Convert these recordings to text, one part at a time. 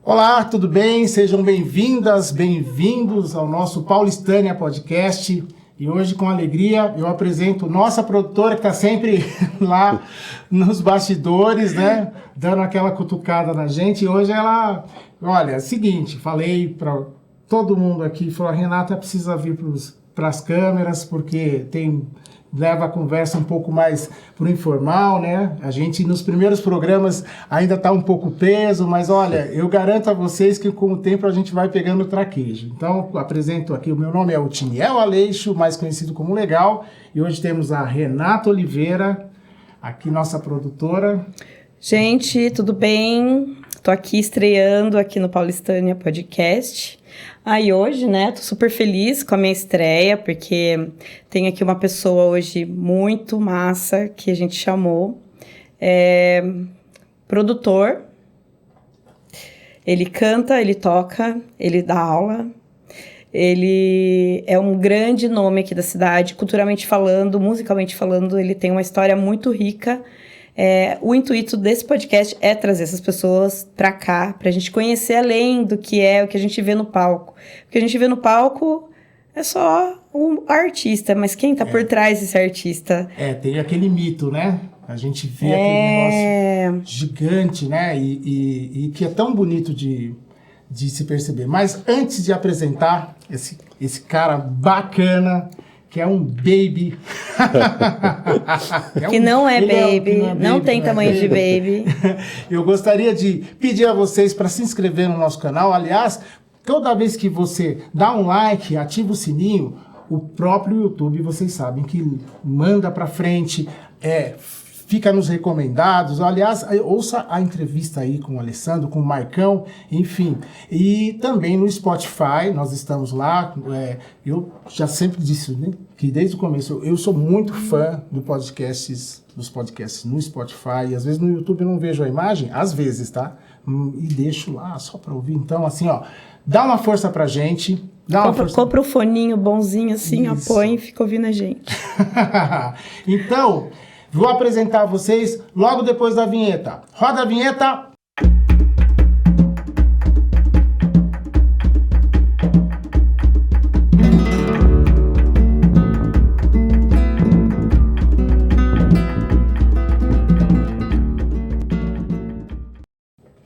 Olá, tudo bem? Sejam bem-vindas, bem-vindos ao nosso Paulistânia Podcast. E hoje, com alegria, eu apresento nossa produtora que está sempre lá nos bastidores, né? Dando aquela cutucada na gente. E hoje ela... Olha, é o seguinte, falei para todo mundo aqui, falou, a Renata precisa vir para as câmeras, porque leva a conversa um pouco mais pro informal, né? A gente, nos primeiros programas, ainda tá um pouco peso, mas olha, eu garanto a vocês que com o tempo a gente vai pegando traquejo. Então, apresento aqui, o meu nome é Otiniel Aleixo, mais conhecido como Legal, e hoje temos a Renata Oliveira, aqui nossa produtora. Gente, tudo bem? Tô aqui estreando aqui no Paulistânia Podcast. E hoje, né, tô super feliz com a minha estreia, porque tem aqui uma pessoa hoje muito massa que a gente chamou. Produtor. Ele canta, ele toca, ele dá aula. Ele é um grande nome aqui da cidade, culturalmente falando, musicalmente falando, ele tem uma história muito rica. O intuito desse podcast é trazer essas pessoas pra cá, pra gente conhecer além do que é o que a gente vê no palco. O que a gente vê no palco é só o artista, mas quem tá por trás desse artista? Tem aquele mito, né? A gente vê aquele negócio gigante, né? E que é tão bonito de se perceber. Mas antes de apresentar esse cara bacana... que é um baby. Que não é baby, não tem tamanho de baby. Eu gostaria de pedir a vocês para se inscrever no nosso canal. Aliás, toda vez que você dá um like, ativa o sininho, o próprio YouTube, vocês sabem que manda para frente, fica nos recomendados. Aliás, ouça a entrevista aí com o Alessandro, com o Marcão, enfim. E também no Spotify, nós estamos lá. Eu já sempre disse, né, que desde o começo eu sou muito fã dos podcasts no Spotify. E às vezes no YouTube eu não vejo a imagem, às vezes, tá? E deixo lá só para ouvir. Então, assim, ó, dá uma força pra gente. Compra o foninho bonzinho assim, põe e fica ouvindo a gente. Então... vou apresentar a vocês logo depois da vinheta. Roda a vinheta!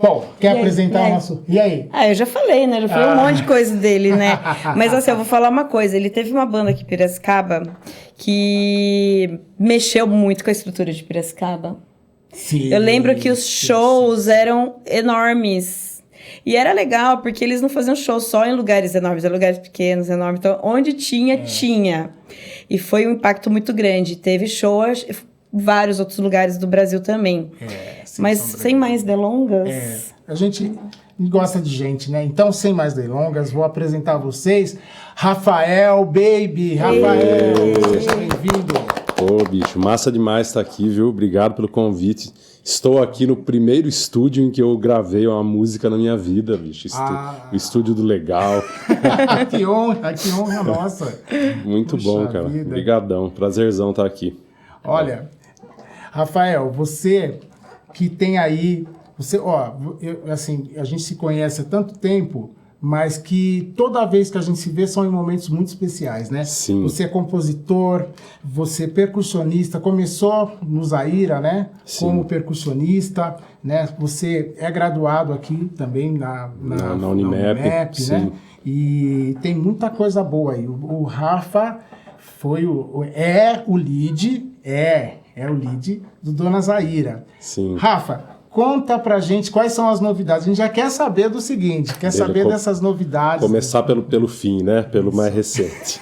Bom, quer apresentar o nosso... E aí? Eu já falei, né? Já falei um monte de coisa dele, né? Mas assim, eu vou falar uma coisa. Ele teve uma banda aqui em Piracicaba que mexeu muito com a estrutura de Piracicaba. Sim. Eu lembro que os shows eram enormes. E era legal, porque eles não faziam show só em lugares enormes, eram lugares pequenos, enormes. Então, onde tinha. E foi um impacto muito grande. Teve show em vários outros lugares do Brasil também. Mas sem mais delongas... A gente gosta de gente, né? Então, sem mais delongas, vou apresentar a vocês Rafael, baby! Rafael, seja bem-vindo! Bicho, massa demais estar aqui, viu? Obrigado pelo convite. Estou aqui no primeiro estúdio em que eu gravei uma música na minha vida, bicho. O estúdio do Legal. Que honra nossa! Muito bom, cara. Obrigadão, prazerzão estar aqui. Olha, Rafael, você que tem aí... assim, a gente se conhece há tanto tempo, mas que toda vez que a gente se vê são em momentos muito especiais, né? Sim. Você é compositor, você é percussionista, começou no Zaira, né? Sim. Como percussionista, né? Você é graduado aqui também na Unimap, né? E tem muita coisa boa aí. O Rafa é o lead do Dona Zaira. Sim. Rafa, conta pra gente quais são as novidades. A gente já quer saber do seguinte, dessas novidades. Começar pelo fim, né? Pelo mais recente.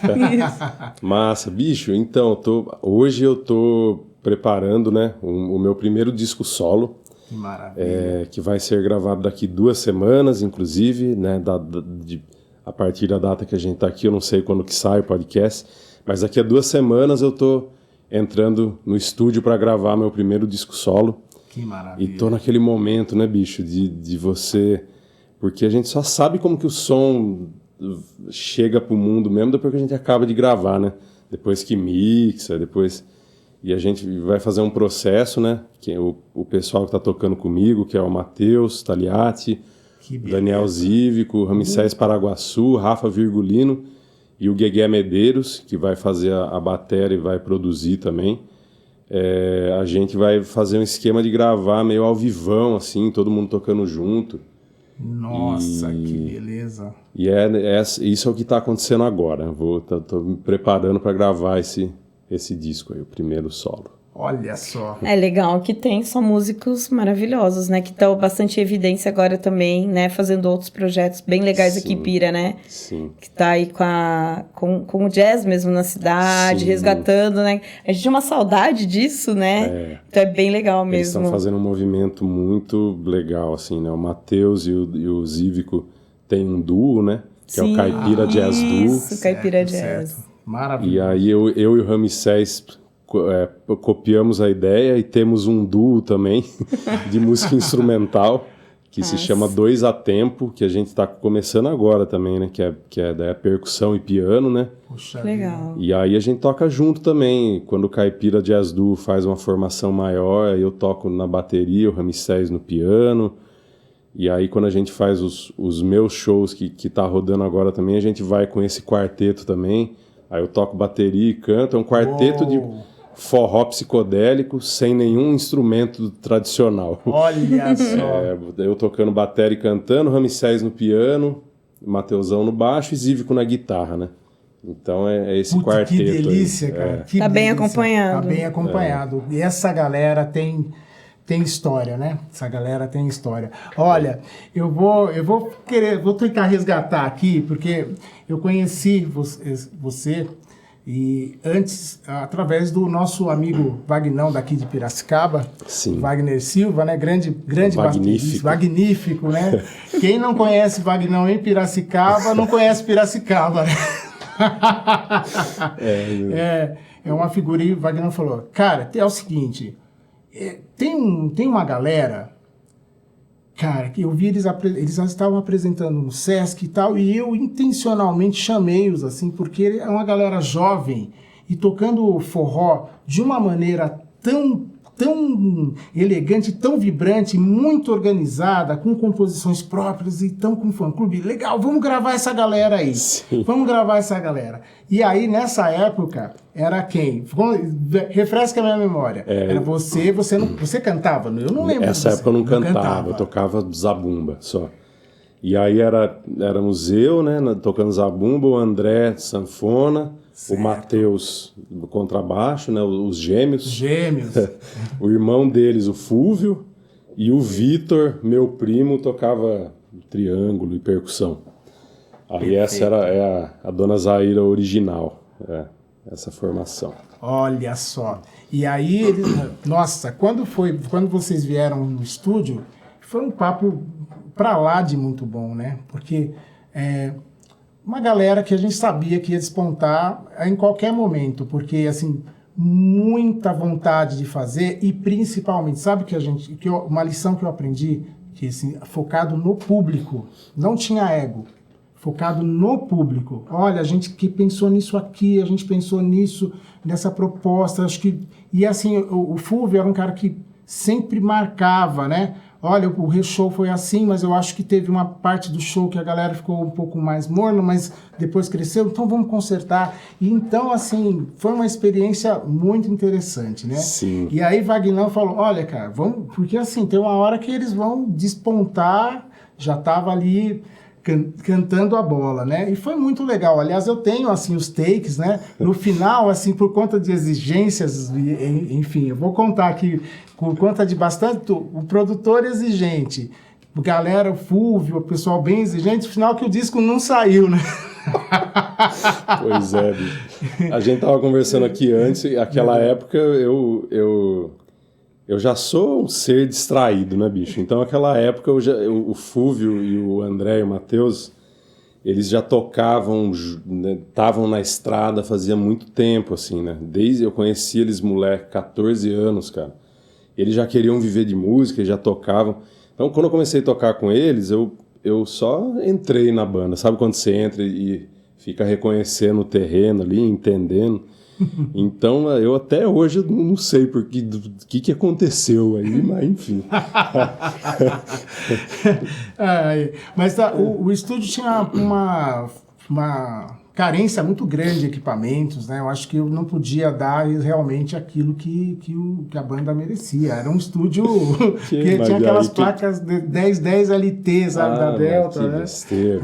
Massa. Bicho, então, hoje eu tô preparando, né, o meu primeiro disco solo. Que maravilha. Que vai ser gravado daqui 2 semanas, inclusive, né? A partir da data que a gente tá aqui, eu não sei quando que sai o podcast, mas daqui a 2 semanas eu tô entrando no estúdio para gravar meu primeiro disco solo. Que maravilha. E tô naquele momento, né, bicho, de você... Porque a gente só sabe como que o som chega pro mundo mesmo depois que a gente acaba de gravar, né? Depois que mixa, depois... E a gente vai fazer um processo, né? Que é o pessoal que tá tocando comigo, que é o Matheus Tagliati, Daniel Zívico, Ramsés Paraguaçu, Rafa Virgulino e o Guegué Medeiros, que vai fazer a bateria e vai produzir também. A gente vai fazer um esquema de gravar meio ao vivão, assim, todo mundo tocando junto. Nossa, que beleza. E isso é o que está acontecendo agora. Tô me preparando para gravar esse disco aí, o primeiro solo. Olha só. É legal que tem só músicos maravilhosos, né? Que estão bastante em evidência agora também, né? Fazendo outros projetos bem legais aqui em Pira, né? Sim. Que tá aí com o jazz mesmo na cidade, Sim. Resgatando, né? A gente tinha uma saudade disso, né? Então é bem legal mesmo. Eles estão fazendo um movimento muito legal, assim, né? O Matheus e o Zívico têm um duo, né? Que é o Caipira Jazz Duo. Isso, Caipira Jazz. Certo. Maravilhoso. E aí eu e o Ramsés copiamos a ideia e temos um duo também de música instrumental que se chama Dois a Tempo, que a gente está começando agora também, né? Que é da percussão e piano, né? Puxa Legal. E aí a gente toca junto também. Quando o Caipira Jazz Duo faz uma formação maior, aí eu toco na bateria, o Ramsés no piano. E aí quando a gente faz os meus shows que tá rodando agora também, a gente vai com esse quarteto também. Aí eu toco bateria e canto. É um quarteto de forró psicodélico sem nenhum instrumento tradicional. Olha só. Eu tocando bateria e cantando, Ramsés no piano, Mateusão no baixo e Zívico na guitarra, né? Então é esse quarteto. Que delícia, cara. Que tá bem delícia. acompanhado. Tá bem acompanhado. E essa galera tem história, né? Essa galera tem história. Olha, eu vou tentar resgatar aqui, porque eu conheci você e antes, através do nosso amigo Vagnão daqui de Piracicaba, Sim. Wagner Silva, né? Grande baterista, magnífico, né? Quem não conhece Vagnão em Piracicaba, não conhece Piracicaba, né? É uma figurinha. O Vagnão falou, cara, é o seguinte, tem uma galera, cara, que eu vi eles estavam apresentando no Sesc e tal, e eu intencionalmente chamei-os assim, porque é uma galera jovem e tocando forró de uma maneira tão elegante, tão vibrante, muito organizada, com composições próprias e tão com fã-clube. Legal, vamos gravar essa galera aí. Sim. Vamos gravar essa galera. E aí, nessa época, era quem? Refresca a minha memória. Era você cantava? Eu não lembro. Essa época eu não cantava, eu tocava zabumba só. E aí éramos eu, né, tocando zabumba, o André sanfona, certo. O Matheus contrabaixo, né, os gêmeos. O irmão deles, o Fúvio, e o Vitor, meu primo, tocava triângulo e percussão. Aí perfeito. Essa era a Dona Zaira original, essa formação. Olha só. E aí, nossa, quando vocês vieram no estúdio, foi um papo pra lá de muito bom, né? Porque uma galera que a gente sabia que ia despontar em qualquer momento, porque, assim, muita vontade de fazer e, principalmente, sabe uma lição que eu aprendi, que, assim, focado no público, não tinha ego, focado no público. Olha, a gente que pensou nisso aqui, a gente pensou nisso, nessa proposta, acho que... E, assim, o Fulvio era um cara que sempre marcava, né? Olha, o re-show foi assim, mas eu acho que teve uma parte do show que a galera ficou um pouco mais morna, mas depois cresceu, então vamos consertar. E então, assim, foi uma experiência muito interessante, né? Sim. E aí Vagnão falou, olha, cara, vamos... Porque, assim, tem uma hora que eles vão despontar, já tava ali cantando a bola, né? E foi muito legal. Aliás, eu tenho, assim, os takes, né? No final, assim, por conta de exigências, enfim, eu vou contar aqui, por conta de bastante... O produtor exigente, galera, o Fulvio, o pessoal bem exigente, no final que o disco não saiu, né? Pois é, bicho. A gente tava conversando aqui antes, aquela época eu já sou um ser distraído, né, bicho? Então, naquela época, o Fúvio e o André e o Matheus, eles já tocavam, estavam na estrada fazia muito tempo, assim, né? Desde eu conheci eles, moleque, 14 anos, cara. Eles já queriam viver de música, já tocavam. Então, quando eu comecei a tocar com eles, eu só entrei na banda. Sabe quando você entra e fica reconhecendo o terreno ali, entendendo? Então, eu até hoje não sei do que aconteceu aí, mas enfim. Mas o estúdio tinha uma carência muito grande de equipamentos, né? Eu acho que eu não podia dar realmente aquilo que a banda merecia. Era um estúdio que tinha aquelas placas de 1010 LT, sabe, da Delta, que né? Besteira.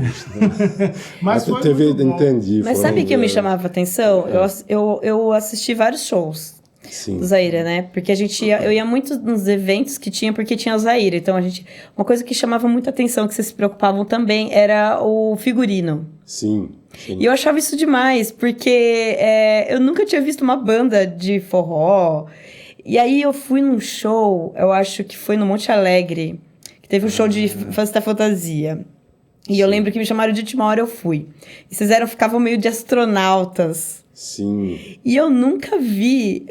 Mas foi teve, muito bom. entendi. Mas sabe o que me chamava atenção? Eu assisti vários shows Sim. do Zaire, né? Porque eu ia muito nos eventos que tinha, porque tinha o Zaire. Então, uma coisa que chamava muita atenção, que vocês se preocupavam também, era o figurino. Sim. E eu achava isso demais, porque eu nunca tinha visto uma banda de forró. E aí eu fui num show, eu acho que foi no Monte Alegre, que teve um show de Festa Fantasia. E eu lembro que me chamaram de última hora, eu fui. E vocês ficavam meio de astronautas. Sim. E eu nunca vi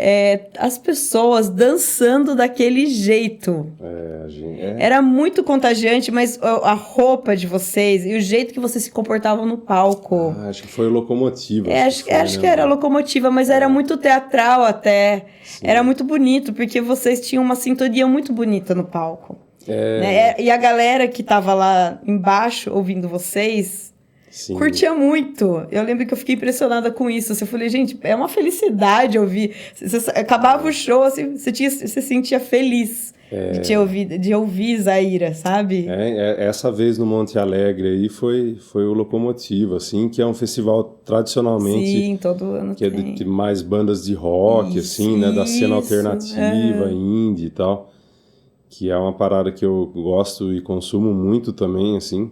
as pessoas dançando daquele jeito. Era muito contagiante, mas a roupa de vocês e o jeito que vocês se comportavam no palco. Acho que foi o Locomotiva. Acho que era a Locomotiva, mas era muito teatral até. Sim. Era muito bonito, porque vocês tinham uma sintonia muito bonita no palco. Né? E a galera que tava lá embaixo ouvindo vocês... Sim. Curtia muito. Eu lembro que eu fiquei impressionada com isso. Eu falei, gente, é uma felicidade ouvir. Você acabava o show, assim, você sentia feliz de ouvir Zaira, sabe? Essa vez no Monte Alegre aí foi o Locomotiva, assim, que é um festival tradicionalmente... Sim, todo ano que tem. É de mais bandas de rock, assim, né? Da cena alternativa, indie e tal. Que é uma parada que eu gosto e consumo muito também, assim.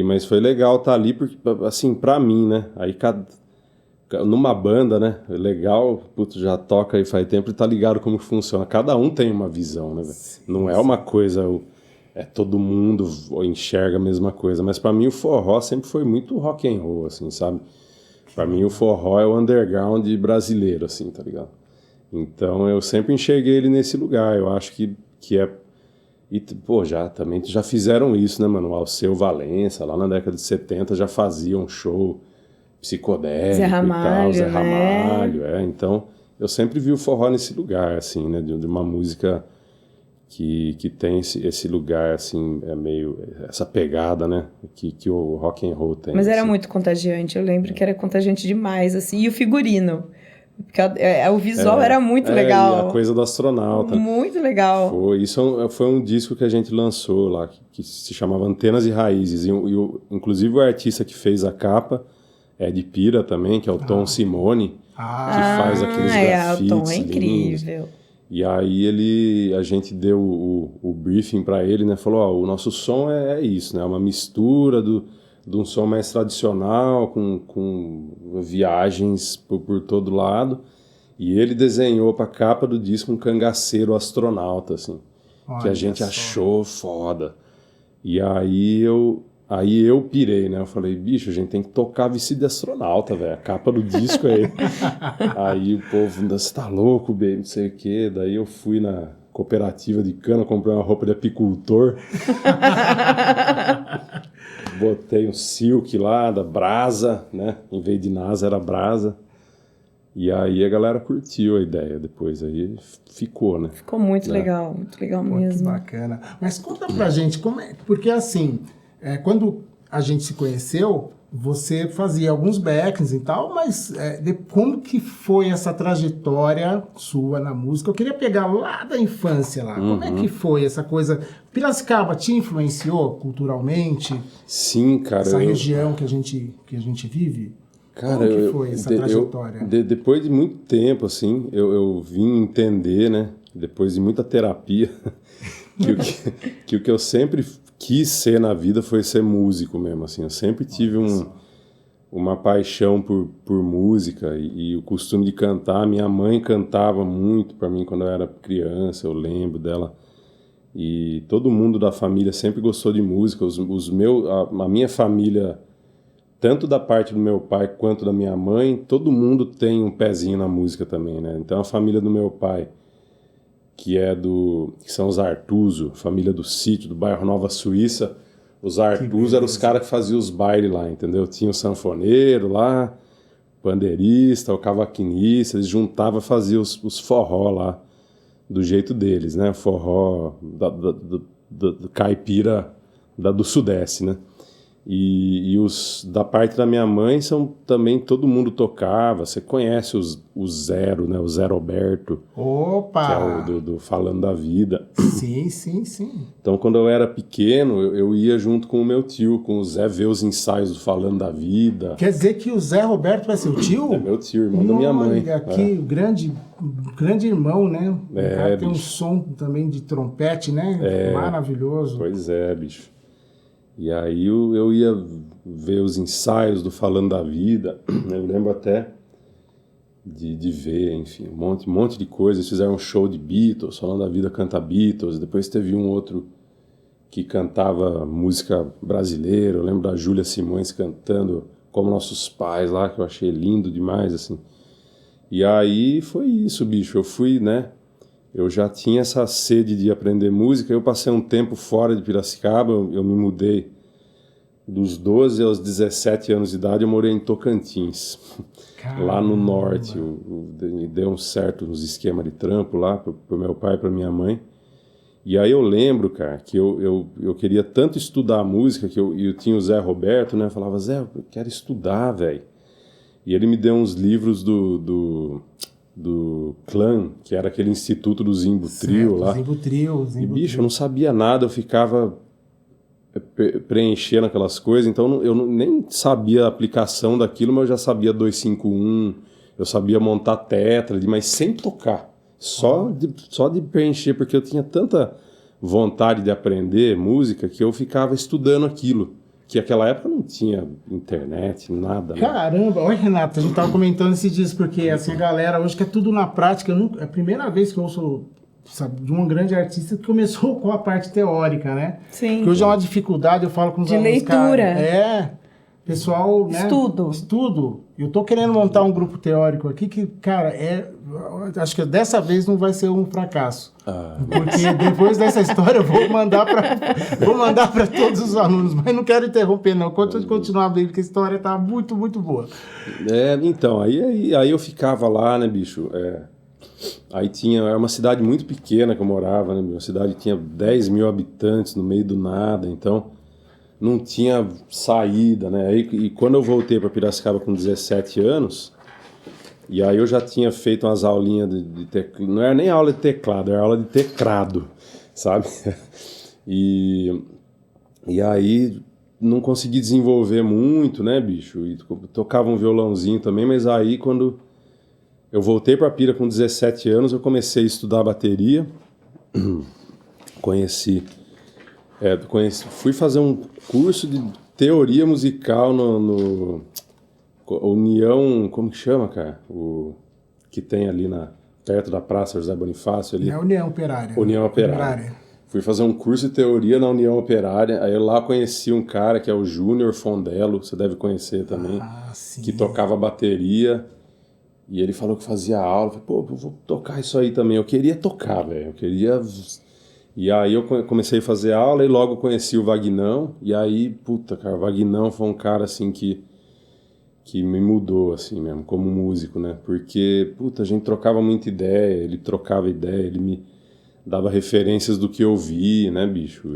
Mas foi legal estar ali, porque, assim, pra mim, né? Aí, numa banda, né? Legal, putz, já toca aí faz tempo e tá ligado como funciona. Cada um tem uma visão, né? Sim, não é uma coisa... todo mundo enxerga a mesma coisa. Mas pra mim o forró sempre foi muito rock and roll, assim, sabe? Pra mim o forró é o underground brasileiro, assim, tá ligado? Então eu sempre enxerguei ele nesse lugar. Eu acho que é... E, pô, também já fizeram isso, né, mano? O Alceu Valença, lá na década de 70, já fazia um show psicodélico Zé Ramalho, e tal, Zé né? Ramalho, Então, eu sempre vi o forró nesse lugar, assim, né? De uma música que tem esse lugar, assim, meio... Essa pegada, né? Que o rock and roll tem. Mas era assim. Muito contagiante, eu lembro que era contagiante demais, assim. E o figurino... Porque o visual era muito legal. E a coisa do astronauta. Muito legal. Isso foi um disco que a gente lançou lá, que se chamava Antenas e Raízes. Inclusive o artista que fez a capa é de Pira também, que é o Tom Simone, que faz aqueles grafites. O Tom é incrível. Lindos. E aí a gente deu o briefing para ele, né? Falou, o nosso som é isso, né? Uma mistura de um som mais tradicional, com viagens por todo lado. E ele desenhou para a capa do disco um cangaceiro astronauta, assim. Olha, que a gente achou foda. E aí eu pirei, né? Eu falei, bicho, a gente tem que tocar vestido de astronauta, velho. A capa do disco é... Aí o povo, você tá louco, baby, não sei o quê. Daí eu fui na cooperativa de cana, comprei uma roupa de apicultor. Botei um silk lá da Brasa, né? Em vez de NASA era Brasa. E aí a galera curtiu a ideia depois, aí ficou, né? Ficou muito legal mesmo. Que bacana. Mas conta pra gente, como é... Porque assim, quando a gente se conheceu, você fazia alguns backings e tal, mas como que foi essa trajetória sua na música? Eu queria pegar lá da infância lá. Como é que foi essa coisa? Piracicaba te influenciou culturalmente? Sim, cara. Essa região que a gente vive? Cara, como que foi essa trajetória? Depois de muito tempo, assim, eu vim entender, né? Depois de muita terapia, que o que eu sempre quis ser na vida foi ser músico mesmo, assim. Eu sempre tive uma paixão por música e o costume de cantar. Minha mãe cantava muito para mim quando eu era criança, eu lembro dela. E todo mundo da família sempre gostou de música. A minha família, tanto da parte do meu pai quanto da minha mãe, todo mundo tem um pezinho na música também, né? Então a família do meu pai, que são os Artuso, família do sítio, do bairro Nova Suíça. Os Artuso eram os caras que faziam os bailes lá, entendeu? Tinha o sanfoneiro lá, pandeirista, o cavaquinista, eles juntavam e faziam os forró lá, do jeito deles, né? Forró do caipira do Sudeste, né? E os da parte da minha mãe são também, todo mundo tocava. Você conhece o Zero, né? O Zé Roberto. Opa! Que é o do Falando da Vida. Sim. Então, quando eu era pequeno, eu ia junto com o meu tio, com o Zé, ver os ensaios do Falando da Vida. Quer dizer que o Zé Roberto vai ser o tio? É meu tio, irmão da minha mãe. Olha, aqui, grande irmão, né? O cara tem um bicho. som também de trompete, né? Maravilhoso. Pois é, bicho. E aí eu ia ver os ensaios do Falando da Vida. Eu lembro até de ver, enfim, um monte de coisa. Eles fizeram um show de Beatles, Falando da Vida canta Beatles. Depois teve um outro que cantava música brasileira. Eu lembro da Júlia Simões cantando Como Nossos Pais lá, que eu achei lindo demais, assim. E aí foi isso, bicho. Eu fui, né? Eu já tinha essa sede de aprender música. Eu passei um tempo fora de Piracicaba. Eu me mudei dos 12 aos 17 anos de idade. Eu morei em Tocantins, lá no norte. Deu uns esquemas de trampo lá pro meu pai e pra minha mãe. E aí eu lembro, cara, que eu queria tanto estudar música que eu tinha o Zé Roberto, né? Eu falava, Zé, eu quero estudar, velho. E ele me deu uns livros do Clã, que era aquele instituto do Zimbo Trio lá. Zimbo Trio. E, bicho, eu não sabia nada, eu ficava preenchendo aquelas coisas, então eu nem sabia a aplicação daquilo, mas eu já sabia 251, eu sabia montar tétrade, mas sem tocar. Só de preencher, porque eu tinha tanta vontade de aprender música que eu ficava estudando aquilo. Que naquela época não tinha internet, nada. Caramba, olha, Renato, a gente tava comentando esses dias, porque assim, a galera hoje quer tudo na prática. É a primeira vez que eu ouço, sabe, de um grande artista que começou com a parte teórica, né? Sim. Porque hoje é uma dificuldade, eu falo com os de alunos, leitura. Pessoal, né? Estudo. Eu tô querendo montar um grupo teórico aqui que, cara, acho que dessa vez não vai ser um fracasso. Porque depois dessa história eu vou mandar para todos os alunos, mas não quero interromper não. Quanto de continuar bem, porque a história tá muito, muito boa. Então, aí eu ficava lá, né, bicho? Aí era uma cidade muito pequena que eu morava, né? Uma cidade que tinha 10 mil habitantes no meio do nada, então não tinha saída, né? E quando eu voltei para Piracicaba com 17 anos, e aí eu já tinha feito umas aulinhas de teclado, não era nem aula de teclado, era aula de teclado, sabe? E aí não consegui desenvolver muito, né, bicho? E tocava um violãozinho também, mas aí quando eu voltei para Pira com 17 anos, eu comecei a estudar bateria, fui fazer um curso de teoria musical no União, como que chama, cara? O que tem ali perto da Praça José Bonifácio ali. É a União Operária. União Operária. Fui fazer um curso de teoria na União Operária, aí eu lá conheci um cara que é o Júnior Fondello, você deve conhecer também, que tocava bateria, e ele falou que fazia aula, eu falei, pô, eu vou tocar isso aí também, eu queria tocar, velho, E aí eu comecei a fazer aula e logo conheci o Vagnão, e aí, puta, cara, o Vagnão foi um cara, assim, que me mudou, assim, mesmo, como músico, né? Porque, puta, a gente trocava muita ideia, ele trocava ideia, ele me dava referências do que eu vi, né, bicho?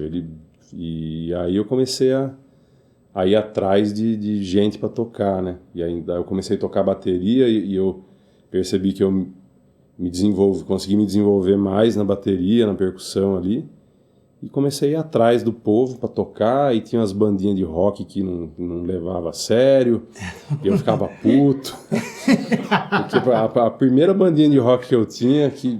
E aí eu comecei a ir atrás de gente pra tocar, né? E aí eu comecei a tocar bateria e eu percebi que eu consegui me desenvolver mais na bateria, na percussão ali, e comecei a ir atrás do povo para tocar, e tinha umas bandinhas de rock que não levava a sério, e eu ficava puto, porque a primeira bandinha de rock que eu tinha, que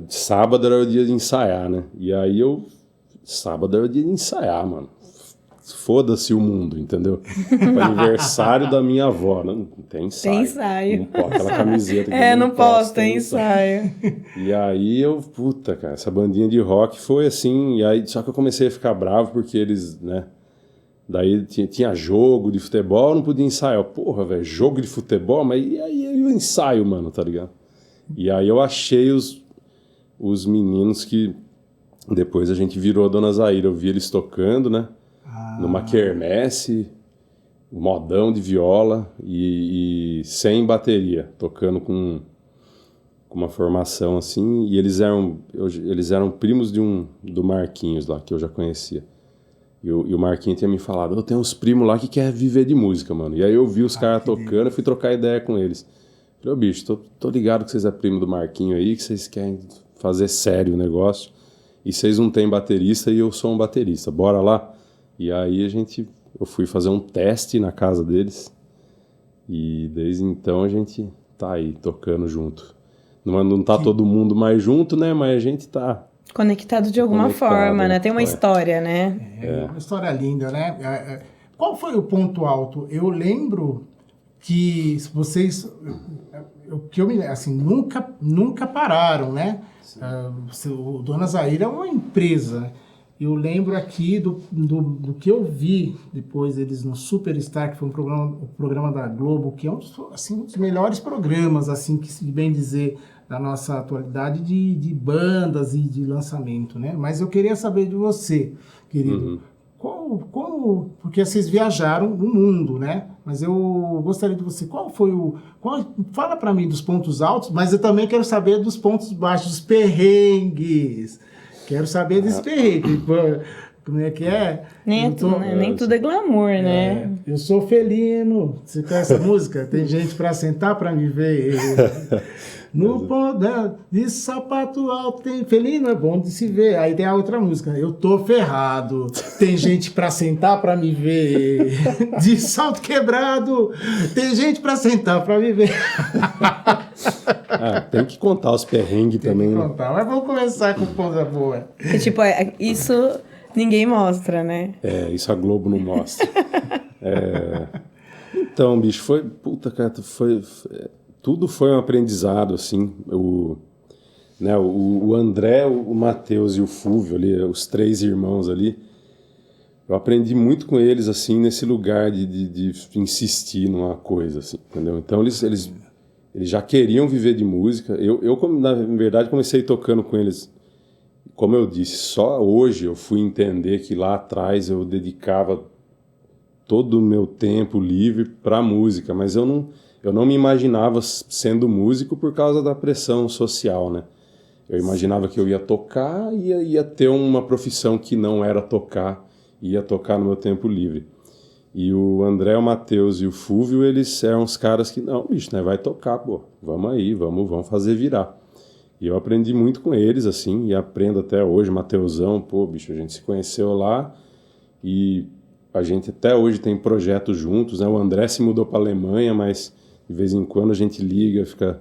sábado era o dia de ensaiar, né, e aí sábado era o dia de ensaiar, mano. Foda-se o mundo, entendeu? O aniversário da minha avó. Não tem ensaio. Tem ensaio. Não pode, aquela camiseta. Não posso, tem ensaio. E aí puta, cara, essa bandinha de rock foi assim, e aí só que eu comecei a ficar bravo porque eles, né, daí tinha jogo de futebol, não podia ensaiar. Porra, velho, jogo de futebol? Mas e aí o ensaio, mano, tá ligado? E aí eu achei os meninos que depois a gente virou a Dona Zaira, eu vi eles tocando, né? Numa quermesse, modão de viola e sem bateria, tocando com uma formação assim, e eles eram primos do Marquinhos lá, que eu já conhecia. E o Marquinhos tinha me falado, eu tenho uns primos lá que quer viver de música, mano. E aí eu vi os caras tocando e fui trocar ideia com eles. Falei, bicho, tô ligado que vocês é primo do Marquinho aí, que vocês querem fazer sério o negócio, e vocês não têm baterista e eu sou um baterista, bora lá? E aí eu fui fazer um teste na casa deles, e desde então a gente tá aí, tocando junto. Não tá todo mundo mais junto, né, mas a gente tá... Conectado de alguma forma, né? Tem uma história, né? É uma história linda, né? Qual foi o ponto alto? Eu lembro que vocês, assim, nunca pararam, né? O Dona Zaira é uma empresa. Eu lembro aqui do que eu vi depois eles no Superstar, que foi um programa da Globo, que é um dos melhores programas, assim, que se bem dizer, da nossa atualidade de bandas e de lançamento, né? Mas eu queria saber de você, querido, porque vocês viajaram o mundo, né? Mas eu gostaria de você, fala para mim dos pontos altos, mas eu também quero saber dos pontos baixos, dos perrengues. Quero saber desse perrengue. Como é que é? Nem tudo é glamour, né? Eu sou felino. Você conhece essa música? Tem gente pra sentar pra me ver. No poder de sapato alto tem felino, é bom de se ver. Aí tem a outra música. Eu tô ferrado. Tem gente pra sentar pra me ver. De salto quebrado. Tem gente pra sentar pra me ver. Tem que contar os perrengues também. Tem que contar. Mas vamos começar com coisa boa. Tipo, isso ninguém mostra, né? Isso a Globo não mostra. Então, bicho, puta, cara, tudo foi um aprendizado, assim. O André, o Matheus e o Fúvio ali, os 3 irmãos ali, eu aprendi muito com eles, assim, nesse lugar de insistir numa coisa, assim, entendeu? Então, eles já queriam viver de música. Eu, na verdade, comecei tocando com eles, como eu disse, só hoje eu fui entender que lá atrás eu dedicava todo o meu tempo livre para música, mas eu não me imaginava sendo músico por causa da pressão social, né? Eu imaginava que eu ia tocar e ia ter uma profissão que não era tocar, ia tocar no meu tempo livre. E o André, o Matheus e o Fúvio, eles eram os caras que, não, bicho, né, vai tocar, pô, vamos aí, vamos fazer virar. E eu aprendi muito com eles, assim, e aprendo até hoje, Mateusão, pô, bicho, a gente se conheceu lá e a gente até hoje tem projetos juntos, né? O André se mudou para a Alemanha, mas de vez em quando a gente liga, fica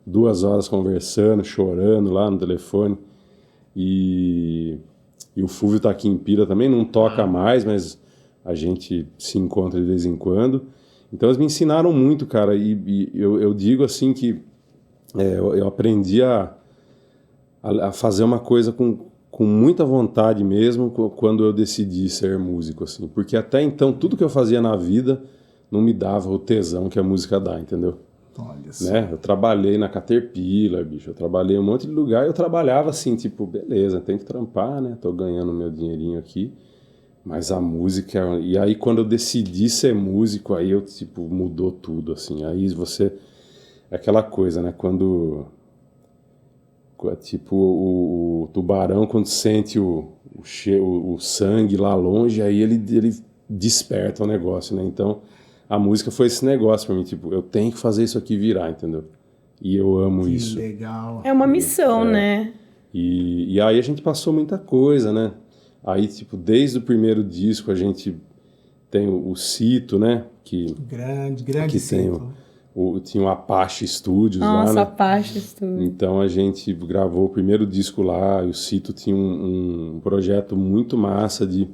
2 horas conversando, chorando lá no telefone. E o Fúvio tá aqui em Pira também, não toca mais, mas a gente se encontra de vez em quando. Então eles me ensinaram muito, cara, e eu digo assim que eu aprendi a fazer uma coisa com muita vontade mesmo quando eu decidi ser músico, assim. Porque até então tudo que eu fazia na vida não me dava o tesão que a música dá, entendeu? Olha só. Né? Eu trabalhei na Caterpillar, bicho, eu trabalhei em um monte de lugar e eu trabalhava assim, tipo, beleza, tem que trampar, né? Tô ganhando meu dinheirinho aqui, mas a música... E aí quando eu decidi ser músico, aí eu, tipo, mudou tudo, assim. Aí você... É aquela coisa, né? Quando... Tipo, o tubarão, quando sente o sangue lá longe, aí ele desperta o negócio, né? Então, a música foi esse negócio pra mim, tipo, eu tenho que fazer isso aqui virar, entendeu? E eu amo isso. Legal. É uma missão, né? E aí a gente passou muita coisa, né? Aí, tipo, desde o primeiro disco a gente tem o Cito, né? Grande que Cito. Tinha o Apache Studios lá, né? Nossa, Apache Studios. Então a gente gravou o primeiro disco lá, e o Cito tinha um projeto muito massa de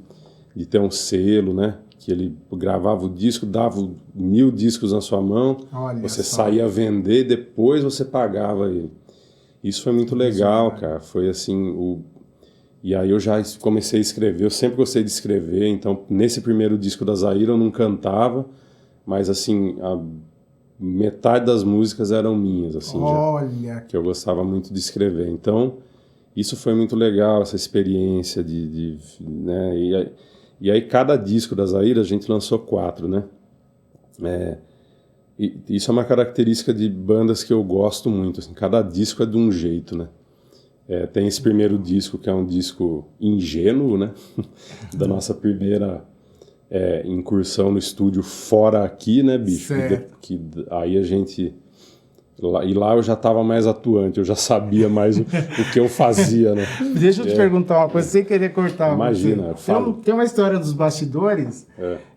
ter um selo, né? Que ele gravava o disco, dava 1000 discos na sua mão, Olha você só. saía a vender, depois você pagava ele. Isso foi muito legal, cara. Foi assim, E aí eu já comecei a escrever, eu sempre gostei de escrever, então nesse primeiro disco da Zaira eu não cantava, mas assim, metade das músicas eram minhas, assim, Olha. que eu gostava muito de escrever. Então, isso foi muito legal, essa experiência né? E aí cada disco da Zaira a gente lançou 4, né? E isso é uma característica de bandas que eu gosto muito, assim, cada disco é de um jeito, né? Tem esse primeiro disco, que é um disco ingênuo, né? Da nossa primeira incursão no estúdio fora aqui, né, bicho? Aí a gente... Lá eu já estava mais atuante, eu já sabia mais o que eu fazia, né? Deixa eu te perguntar uma coisa, sem querer cortar. Imagina, tem uma história dos bastidores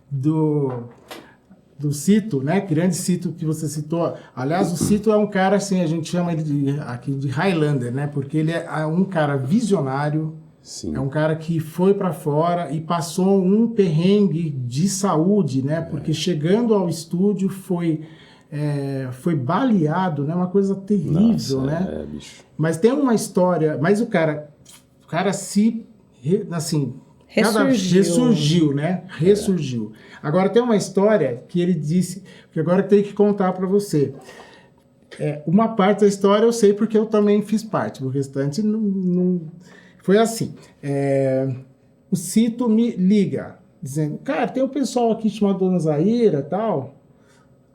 do Cito, né? Grande Cito que você citou. Aliás, o Cito é um cara, assim, a gente chama ele aqui de Highlander, né? Porque ele é um cara visionário. Sim. É um cara que foi para fora e passou um perrengue de saúde, né? Porque chegando ao estúdio foi baleado, né? Uma coisa terrível, né? Bicho. Mas tem uma história... Mas o cara assim... Ressurgiu, né? Ressurgiu. Agora tem uma história que ele disse... Que agora eu tenho que contar para você. Uma parte da história eu sei porque eu também fiz parte. O restante não... Foi assim. O Cito me liga, dizendo... Cara, tem um pessoal aqui chamado Dona Zaira e tal...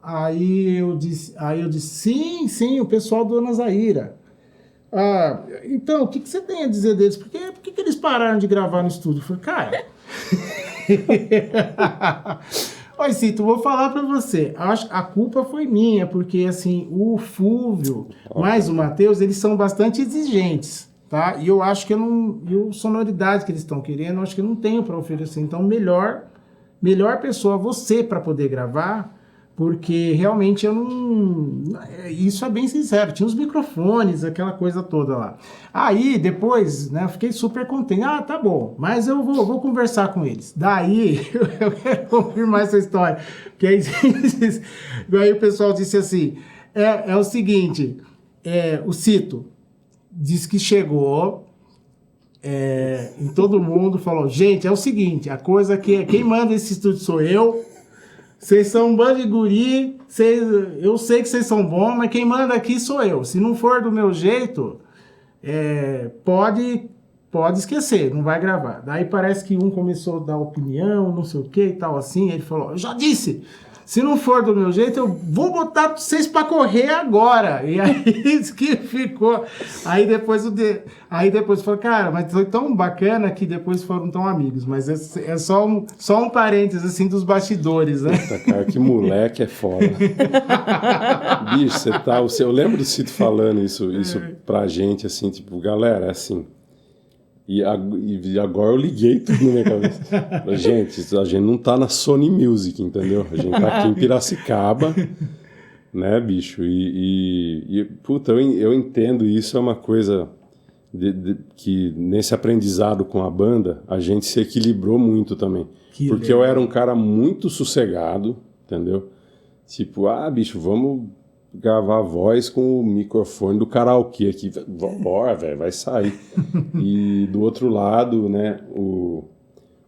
Aí eu disse, sim, o pessoal do Dona Zaira. Então, o que você tem a dizer deles? Por que eles pararam de gravar no estúdio? Eu falei, cara... Olha, Cito, vou falar pra você. A culpa foi minha, porque, assim, o Fúvio, mais o Matheus, eles são bastante exigentes, tá? E eu acho que a sonoridade que eles estão querendo, eu acho que eu não tenho pra oferecer. Então, melhor pessoa você pra poder gravar... Porque realmente eu não... Isso é bem sincero. Tinha os microfones, aquela coisa toda lá. Aí, depois, né, eu fiquei super contente. Tá bom, mas eu vou conversar com eles. Daí, eu quero confirmar essa história. Porque aí o pessoal disse assim, é o seguinte, o Cito disse que chegou... em todo mundo, falou, gente, é o seguinte, a coisa que quem manda esse estúdio sou eu... Vocês são um bando de guri, eu sei que vocês são bons, mas quem manda aqui sou eu. Se não for do meu jeito, pode esquecer, não vai gravar. Daí parece que um começou a dar opinião, não sei o que e tal assim. Ele falou, eu já disse, se não for do meu jeito, eu vou botar vocês pra correr agora. E aí isso que ficou. Aí depois falou, cara, mas foi tão bacana que depois foram tão amigos. Mas é só um parênteses, assim, dos bastidores, né? Puta, cara, que moleque é foda. Bicho, eu lembro do Cito falando isso pra gente, assim, tipo, galera, assim... E agora eu liguei tudo na minha cabeça. Gente, a gente não tá na Sony Music, entendeu? A gente tá aqui em Piracicaba, né, bicho? Puta, eu entendo isso, é uma coisa que nesse aprendizado com a banda, a gente se equilibrou muito também. Porque eu era um cara muito sossegado, entendeu? Tipo, bicho, vamos gravar a voz com o microfone do karaokê aqui. Bora, velho, vai sair. E do outro lado, né,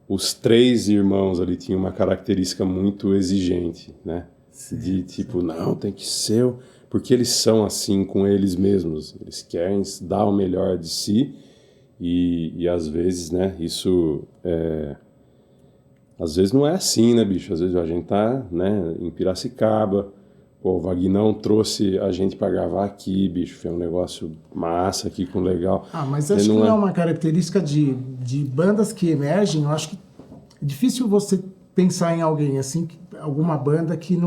os três irmãos ali tinham uma característica muito exigente, né? De tipo, não, tem que ser... Porque eles são assim com eles mesmos. Eles querem dar o melhor de si e às vezes, né, isso... Às vezes não é assim, né, bicho? Às vezes a gente tá, né, em Piracicaba... Pô, o Vagnão trouxe a gente para gravar aqui, bicho. Foi um negócio massa aqui, com legal. Mas acho que não é uma característica de bandas que emergem. Eu acho que é difícil você pensar em alguém assim, alguma banda que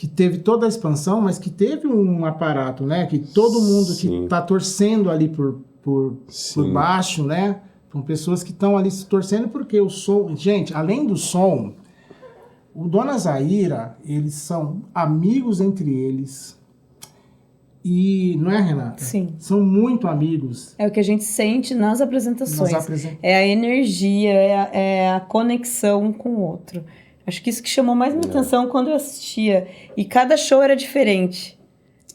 teve toda a expansão, mas que teve um aparato, né? Que todo mundo que tá torcendo ali por baixo, né? São pessoas que estão ali se torcendo porque o som... Gente, além do som... O Dona Zaira, eles são amigos entre eles. E, não é, Renata? Sim. São muito amigos. É o que a gente sente nas apresentações. É a energia, é a conexão com o outro. Acho que isso que chamou mais minha atenção quando eu assistia. E cada show era diferente.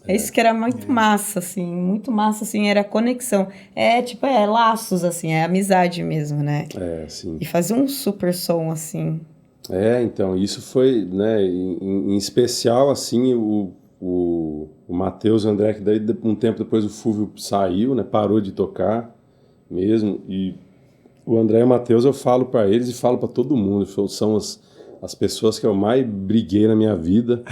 Isso que era muito massa, assim. Muito massa, assim, era a conexão. Laços, assim, é amizade mesmo, né? Sim. E fazer um super som, assim... Então, isso foi, né, em especial, assim, o Matheus e o André, que daí um tempo depois o Fúvio saiu, né, parou de tocar mesmo, e o André e o Matheus eu falo para eles e falo para todo mundo, são as as pessoas que eu mais briguei na minha vida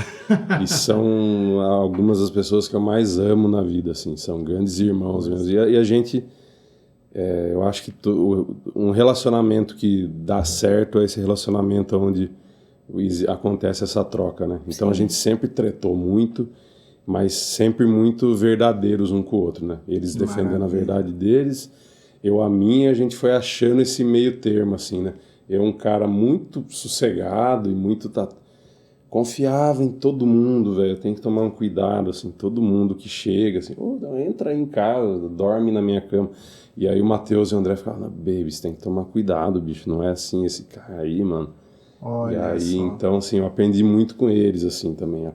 e são algumas das pessoas que eu mais amo na vida, assim, são grandes irmãos mesmo. E a gente, eu acho que um relacionamento que dá certo é esse relacionamento onde acontece essa troca, né? Então a gente sempre tretou muito, mas sempre muito verdadeiros um com o outro, né? Eles defendendo a verdade deles, eu a minha, a gente foi achando esse meio termo, assim, né? Eu um cara muito sossegado e muito confiava em todo mundo, velho. Tem que tomar um cuidado, assim, todo mundo que chega, assim, entra aí em casa, dorme na minha cama. E aí o Matheus e o André ficavam, baby, você tem que tomar cuidado, bicho, não é assim esse cara aí, mano. Olha e aí, só. então, assim, eu aprendi muito com eles, assim, também,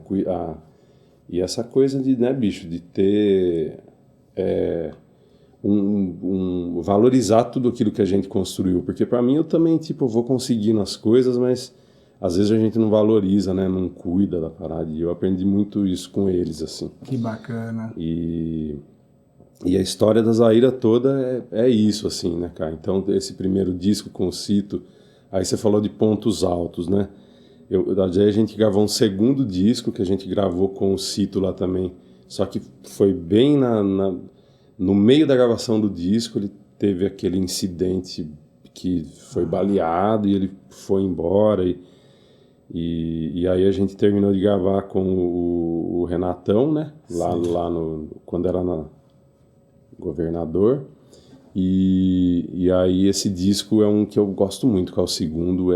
e essa coisa de, né, bicho, de ter valorizar tudo aquilo que a gente construiu, porque para mim eu também, tipo, eu vou conseguindo as coisas, mas às vezes a gente não valoriza, né, não cuida da parada, e eu aprendi muito isso com eles, assim. Que bacana. E a história da Zaira toda é isso, assim, né, cara? Então, esse primeiro disco com o Cito, aí você falou de pontos altos, né? Daí a gente gravou um segundo disco que a gente gravou com o Cito lá também, só que foi bem no meio da gravação do disco, ele teve aquele incidente que foi baleado e ele foi embora. E aí a gente terminou de gravar com o Renatão, né? Lá quando era governador. E aí esse disco é um que eu gosto muito, que é o segundo.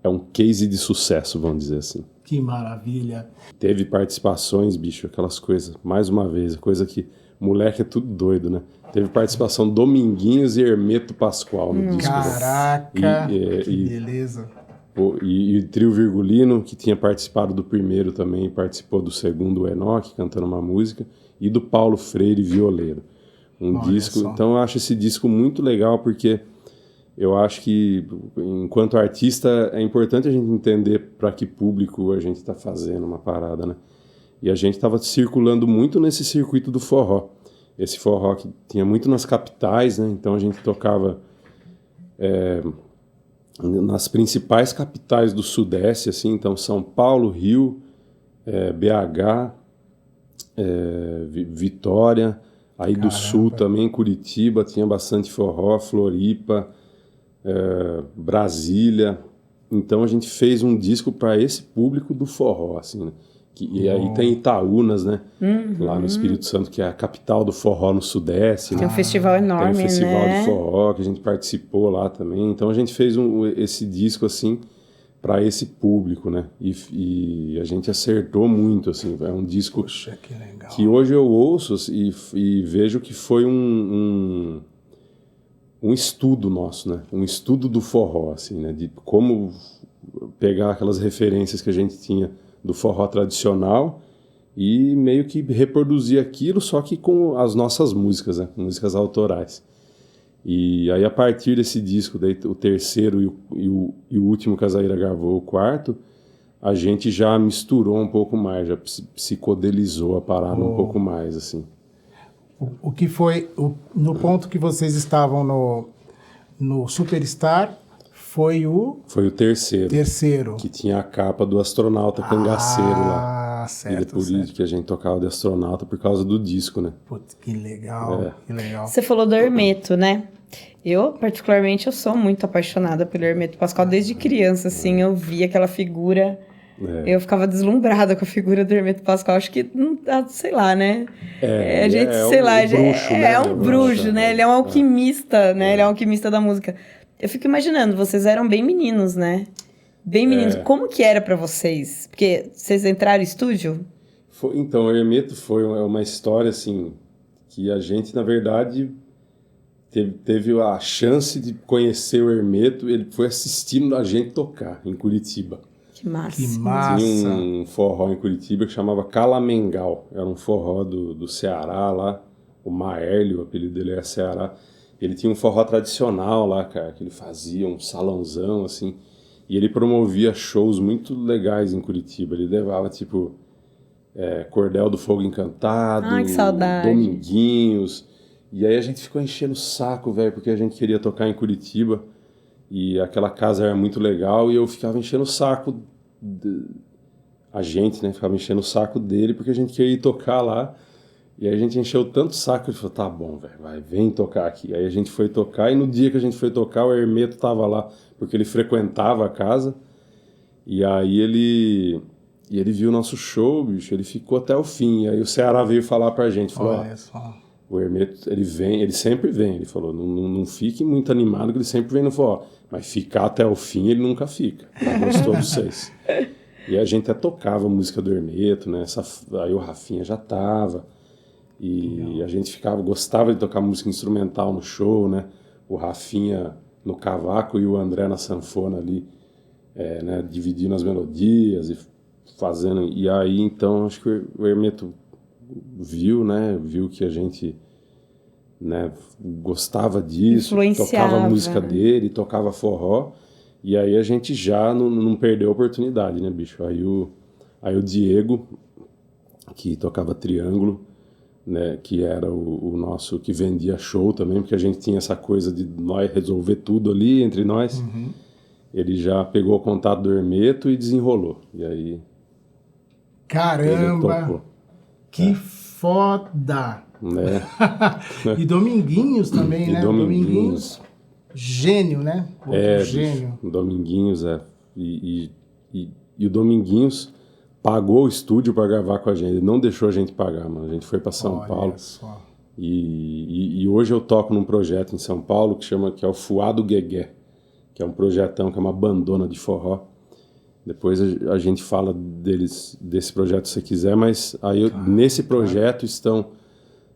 É um case de sucesso, vamos dizer assim. Que maravilha. Teve participações, bicho, aquelas coisas, mais uma vez, coisa que moleque é tudo doido, né? Teve participação Dominguinhos e Hermeto Pascoal no disco. Caraca, que beleza. E o Trio Virgulino, que tinha participado do primeiro também, participou do segundo, o Enoque, cantando uma música, e do Paulo Freire, violeiro. Disco. Só. Então eu acho esse disco muito legal, porque eu acho que, enquanto artista, é importante a gente entender para que público a gente está fazendo uma parada, né? E a gente estava circulando muito nesse circuito do forró. Esse forró que tinha muito nas capitais, né? Então a gente tocava nas principais capitais do Sudeste, assim, então São Paulo, Rio, BH, Vitória, aí do Sul também, Curitiba, tinha bastante forró, Floripa, Brasília. Então a gente fez um disco para esse público do forró, assim, né? E aí tem Itaúnas, né? Lá no Espírito Santo, que é a capital do forró no Sudeste. Tem um festival enorme, né? Tem um festival de forró que a gente participou lá também. Então a gente fez esse disco, assim, para esse público, né? E a gente acertou muito, assim. É um disco que hoje eu ouço e vejo que foi um estudo nosso, né? Um estudo do forró, assim, né? De como pegar aquelas referências que a gente tinha do forró tradicional e meio que reproduzir aquilo, só que com as nossas músicas, né? Músicas autorais. E aí, a partir desse disco, daí, o terceiro e o último que a Zaira gravou, o quarto, a gente já misturou um pouco mais, já psicodelizou a parada um pouco mais, assim. O que foi, no ponto que vocês estavam no Superstar, foi o terceiro. Que tinha a capa do astronauta cangaceiro lá. Certo, e por isso que a gente tocava de astronauta por causa do disco, né? Putz, que legal, que legal. Você falou do Hermeto, né? Eu, particularmente, eu sou muito apaixonada pelo Hermeto Pascoal. Desde criança, assim, eu via aquela figura. Eu ficava deslumbrada com a figura do Hermeto Pascoal. Acho que, sei lá, né? É um bruxo, né? Ele é um alquimista, né? Ele é um alquimista da música. Eu fico imaginando, vocês eram bem meninos, né? Bem meninos. Como que era pra vocês? Porque vocês entraram no estúdio? Então, o Hermeto foi uma história, assim, que a gente, na verdade, teve a chance de conhecer o Hermeto. Ele foi assistindo a gente tocar em Curitiba. Que massa. Que massa. Tinha um forró em Curitiba que chamava Calamengal. Era um forró do Ceará lá. O Maérlio, o apelido dele era Ceará. Ele tinha um forró tradicional lá, cara, que ele fazia um salãozão, assim. E ele promovia shows muito legais em Curitiba. Ele levava, tipo, Cordel do Fogo Encantado, Ai, que saudade. Dominguinhos. E aí a gente ficou enchendo o saco, velho, porque a gente queria tocar em Curitiba. E aquela casa era muito legal e eu ficava enchendo o saco, a gente, né, ficava enchendo o saco dele porque a gente queria ir tocar lá. E aí a gente encheu tanto o saco, ele falou, tá bom, velho, vai, vem tocar aqui. Aí a gente foi tocar e no dia que a gente foi tocar, o Hermeto tava lá, porque ele frequentava a casa. E aí ele viu o nosso show, bicho, ele ficou até o fim. Aí o Ceará veio falar pra gente, falou, Olha só. o Hermeto, ele sempre vem, ele falou, não fique muito animado que ele sempre vem no forró. Mas ficar até o fim ele nunca fica. Ele gostou de vocês. E a gente até tocava a música do Hermeto, né? Aí o Rafinha já tava. E a gente gostava de tocar música instrumental no show, né? O Rafinha no cavaco e o André na sanfona ali, né? Dividindo as melodias e fazendo. E aí, então, acho que o Hermeto viu, né? Viu que a gente, né, gostava disso, tocava a música dele, tocava forró. E aí a gente já não perdeu a oportunidade, né, bicho? Aí o Diego, que tocava triângulo, né, que era o nosso, que vendia show também, porque a gente tinha essa coisa de nós resolver tudo ali entre nós. Uhum. Ele já pegou o contato do Hermeto e desenrolou. E aí Caramba! ele tocou. Que foda! Né? E Dominguinhos também, E né? Dominguinhos. Gênio, né? Outro gênio. Bicho, Dominguinhos, E o Dominguinhos pagou o estúdio para gravar com a gente. Ele não deixou a gente pagar, mano. A gente foi para São Paulo. Só. E hoje eu toco num projeto em São Paulo que é o Fuado Guegué, que é um projetão, que é uma bandona de forró. Depois a gente fala desse projeto se você quiser, mas aí nesse projeto estão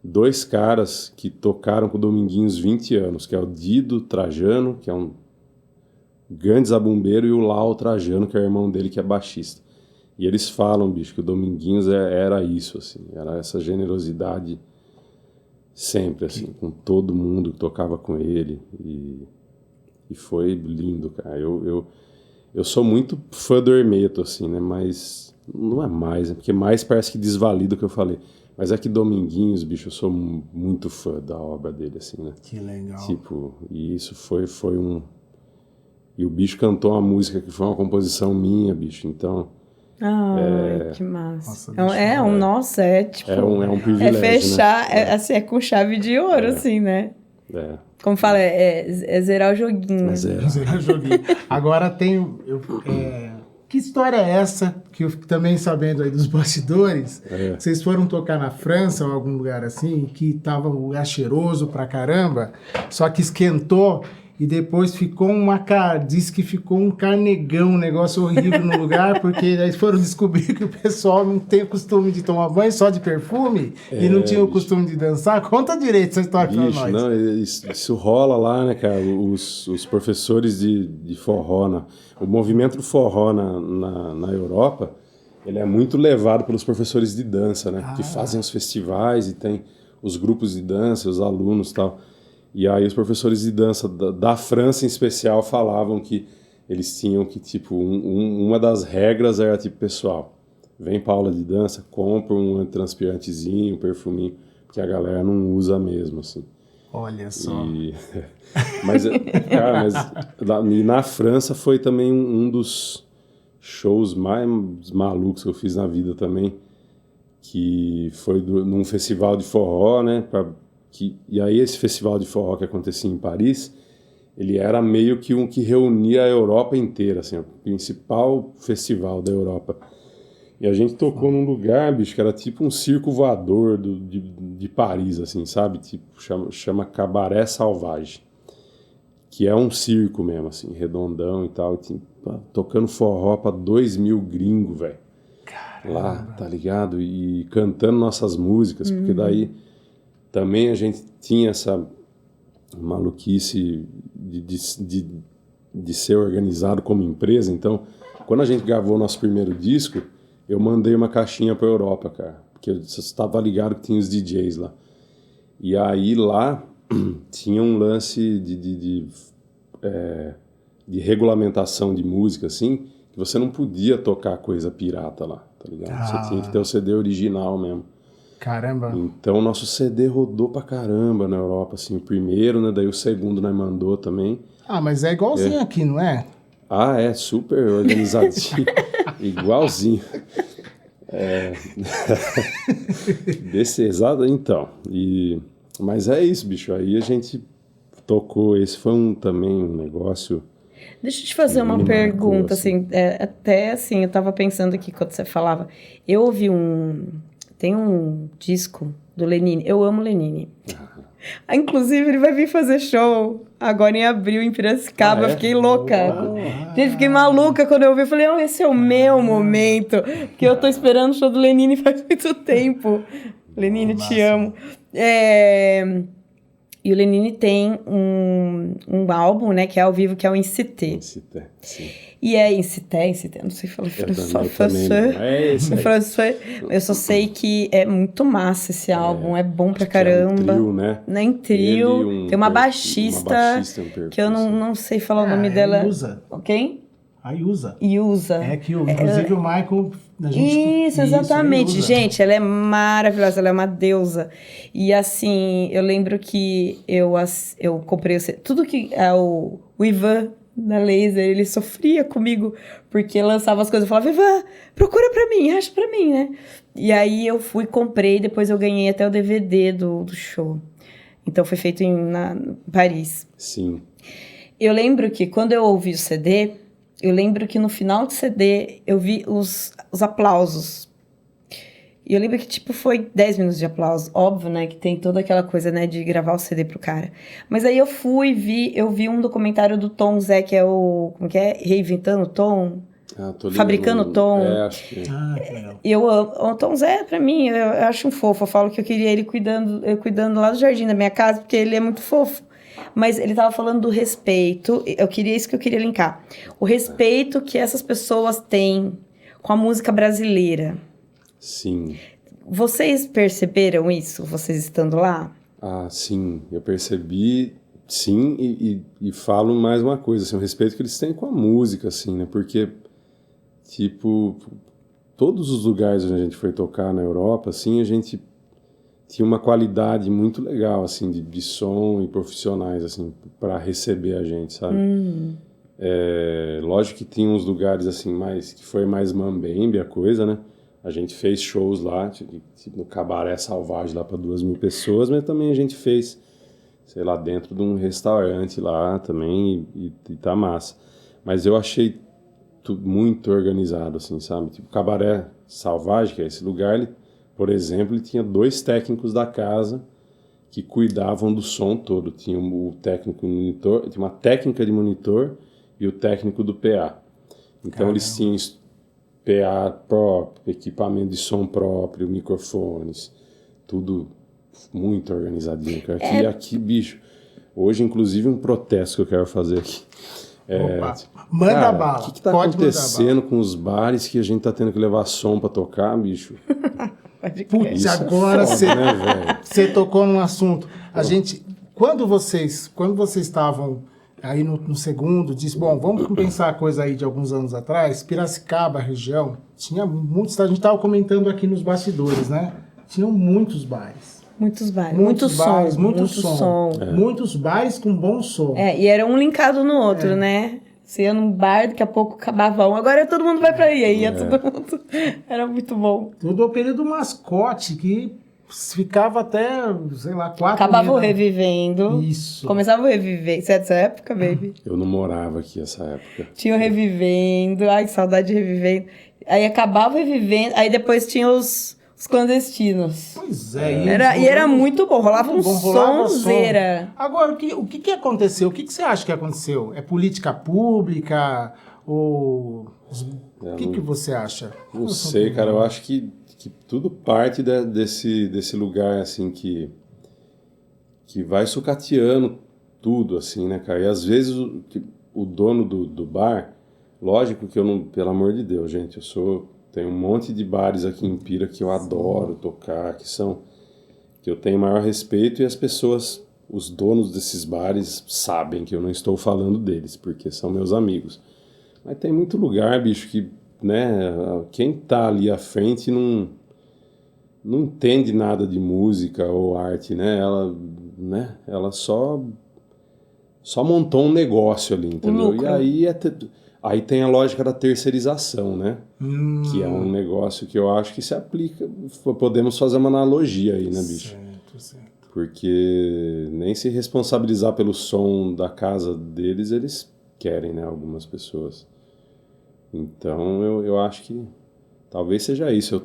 2 caras que tocaram com o Dominguinhos 20 anos, que é o Dido Trajano, que é um grande zabumbeiro, e o Lau Trajano, que é o irmão dele, que é baixista. E eles falam, bicho, que o Dominguinhos era isso, assim, era essa generosidade sempre, assim, com todo mundo que tocava com ele, e foi lindo, cara. Eu sou muito fã do Hermeto, assim, né, mas não é mais, né, porque mais parece que desvalida o que eu falei. Mas é que Dominguinhos, bicho, eu sou muito fã da obra dele, assim, né. Que legal. Tipo, e isso foi um... E o bicho cantou uma música que foi uma composição minha, bicho, então... que massa. Nossa, Tipo... É um privilégio, fechar, né? Assim, é com chave de ouro, assim, né? Como fala, é zerar o joguinho. Zerar o joguinho. Agora tem... que história é essa, que eu fico também sabendo aí dos bastidores, vocês foram tocar na França ou algum lugar assim, que tava um lugar cheiroso pra caramba, só que esquentou e depois ficou diz que ficou um carnegão, um negócio horrível no lugar, porque aí foram descobrir que o pessoal não tem o costume de tomar banho só de perfume e não tinha o costume de dançar. Conta direito essa história pra nós. Não, isso rola lá, né, cara? Os professores de forró, o movimento do forró na Europa, ele é muito levado pelos professores de dança, né? Que fazem os festivais e tem os grupos de dança, os alunos e tal. E aí os professores de dança da França, em especial, falavam que eles tinham que, tipo, uma das regras era, tipo, pessoal, vem pra aula de dança, compra um transpirantezinho, um perfuminho, que a galera não usa mesmo, assim. Olha só. Mas, cara, na França foi também um dos shows mais malucos que eu fiz na vida também, que foi num festival de forró, né, e aí esse festival de forró que acontecia em Paris, ele era meio que um que reunia a Europa inteira, assim, o principal festival da Europa. E a gente tocou num lugar, bicho, que era tipo um circo voador de Paris, assim, sabe? Tipo, chama Cabaret Sauvage, que é um circo mesmo, assim, redondão e tal, e, tocando forró pra 2.000 gringos, velho. Lá, tá ligado? E cantando nossas músicas, porque daí... Também a gente tinha essa maluquice de ser organizado como empresa. Então, quando a gente gravou o nosso primeiro disco, eu mandei uma caixinha para a Europa, cara. Porque você estava ligado que tinha os DJs lá. E aí lá tinha um lance de regulamentação de música, assim, que você não podia tocar coisa pirata lá, tá ligado? Você tinha que ter o CD original mesmo. Caramba. Então, nosso CD rodou pra caramba na Europa, assim, o primeiro, né? Daí o segundo nós mandou também. Ah, mas é igualzinho aqui, não é? Ah, é, super organizadinho, igualzinho. Desse exato, então. Mas é isso, bicho, aí a gente tocou, esse foi também um negócio... Deixa eu te fazer uma me pergunta, marcou, assim, até assim, eu tava pensando aqui quando você falava, eu ouvi tem um disco do Lenine, eu amo Lenine. Inclusive, ele vai vir fazer show agora em abril em Piracicaba, eu fiquei louca. Gente, fiquei maluca quando eu ouvi, eu falei, esse é o meu momento, porque eu tô esperando o show do Lenine faz muito tempo. Lenine, te amo. E o Lenine tem um álbum, né, que é ao vivo, que é o Incité. Incité, sim. E é Incité, não sei falar francês. Eu só sei que é muito massa esse álbum, é bom pra caramba. É um trio, né? Em trio, tem uma baixista, que eu não sei falar o nome dela. Ayusa. Quem? Ayusa. Yusa. É que, inclusive, o Michael... Isso, exatamente. Gente, ela é maravilhosa, ela é uma deusa. E assim, eu lembro que eu comprei... Tudo que o Ivan, da Laser, ele sofria comigo, porque lançava as coisas, eu falava, Ivan, procura pra mim, acha pra mim, né? E aí eu fui, comprei, depois eu ganhei até o DVD do show. Então foi feito em Paris. Sim. Eu lembro que quando eu ouvi o CD... Eu lembro que no final do CD eu vi os aplausos. E eu lembro que, foi 10 minutos de aplauso. Óbvio, né? Que tem toda aquela coisa, né? De gravar o CD pro cara. Mas aí eu vi um documentário do Tom Zé, que é como que é? Reinventando o Tom? Fabricando o Tom. Acho que... que legal. E o Tom Zé, pra mim, eu acho um fofo. Eu falo que eu queria ele cuidando lá do jardim da minha casa, porque ele é muito fofo. Mas ele estava falando do respeito, isso que eu queria linkar. O respeito que essas pessoas têm com a música brasileira. Sim. Vocês perceberam isso, vocês estando lá? Ah, sim, eu percebi, sim, e falo mais uma coisa, assim, o respeito que eles têm com a música, assim, né? Porque, todos os lugares onde a gente foi tocar na Europa, assim, a gente... tinha uma qualidade muito legal, assim, de som e profissionais, assim, para receber a gente, sabe? Lógico que tinha uns lugares, assim, que foi mais mambembe a coisa, né? A gente fez shows lá, no Cabaré Salvage, lá para 2.000 pessoas, mas também a gente fez, sei lá, dentro de um restaurante lá também, e tá massa. Mas eu achei tudo muito organizado, assim, sabe? Cabaré Salvage, que é esse lugar, por exemplo, ele tinha 2 técnicos da casa que cuidavam do som todo. Tinha o técnico monitor, tinha uma técnica de monitor e o técnico do PA. Então eles tinham PA próprio, equipamento de som próprio, microfones, tudo muito organizadinho. Aqui, bicho, hoje inclusive um protesto que eu quero fazer aqui. Manda bala. O que tá acontecendo com os bares que a gente tá tendo que levar som pra tocar, bicho? Putz, agora você tocou num assunto. Quando vocês estavam aí no segundo, disse, bom, vamos pensar a coisa aí de alguns anos atrás, Piracicaba, região, tinha muitos, a gente estava comentando aqui nos bastidores, né? Tinham muitos bares. Muitos bares. Muito som. Muitos bares com bom som. E era um linkado no outro, né? Você ia num bar, daqui a pouco acabava um. Agora todo mundo vai pra aí ia todo mundo. Era muito bom. Tudo o período mascote, que ficava até, sei lá, 4 Acabavam revivendo. Isso. Começavam a reviver. Você é dessa época, baby? Eu não morava aqui nessa época. Tinham revivendo. Ai, que saudade de revivendo. Aí acabava revivendo. Aí depois tinha os clandestinos. Pois é. E era muito bom. Rolava um sonzeira. Agora, o que aconteceu? O que você acha que aconteceu? É política pública? Ou... O que você acha? Não sei, cara. Eu acho que tudo parte desse lugar, assim, que vai sucateando tudo, assim, né, cara? E às vezes o dono do bar... Lógico que eu não... Pelo amor de Deus, gente, tem um monte de bares aqui em Pira que eu adoro tocar, que eu tenho maior respeito, e as pessoas, os donos desses bares, sabem que eu não estou falando deles, porque são meus amigos. Mas tem muito lugar, bicho, que, né, quem tá ali à frente não entende nada de música ou arte, né? Ela só montou um negócio ali, entendeu? E aí tem a lógica da terceirização, né? Que é um negócio que eu acho que se aplica. Podemos fazer uma analogia aí, né, bicho? Certo. Porque nem se responsabilizar pelo som da casa deles, eles querem, né? Algumas pessoas. Então eu acho que talvez seja isso.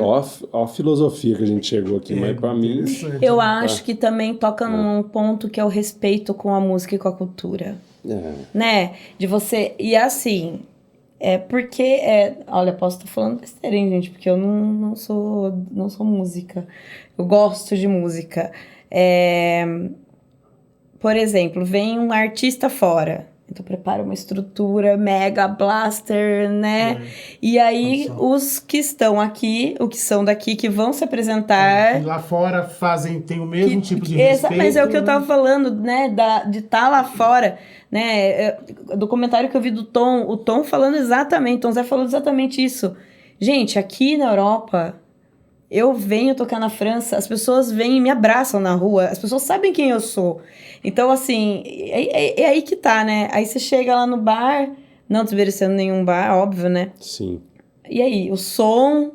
Ó a filosofia que a gente chegou aqui, mas para mim... Eu acho que também toca num ponto que é o respeito com a música e com a cultura. Né? De você... E assim... Porque... olha, posso estar falando besteira, hein, gente? Porque eu não sou música. Eu gosto de música. Por exemplo, vem um artista fora... Então, prepara uma estrutura mega blaster, né? E aí, os que estão aqui, o que são daqui, que vão se apresentar... E lá fora tem o mesmo tipo de respeito. Mas é o que eu tava falando, né? De estar lá fora, né? Do comentário que eu vi do Tom, o Tom falando exatamente, Tom Zé falando exatamente isso. Gente, aqui na Europa... Eu venho tocar na França, as pessoas vêm e me abraçam na rua, as pessoas sabem quem eu sou. Então, assim, é aí que tá, né? Aí você chega lá no bar, não desmerecendo nenhum bar, óbvio, né? Sim. E aí, o som...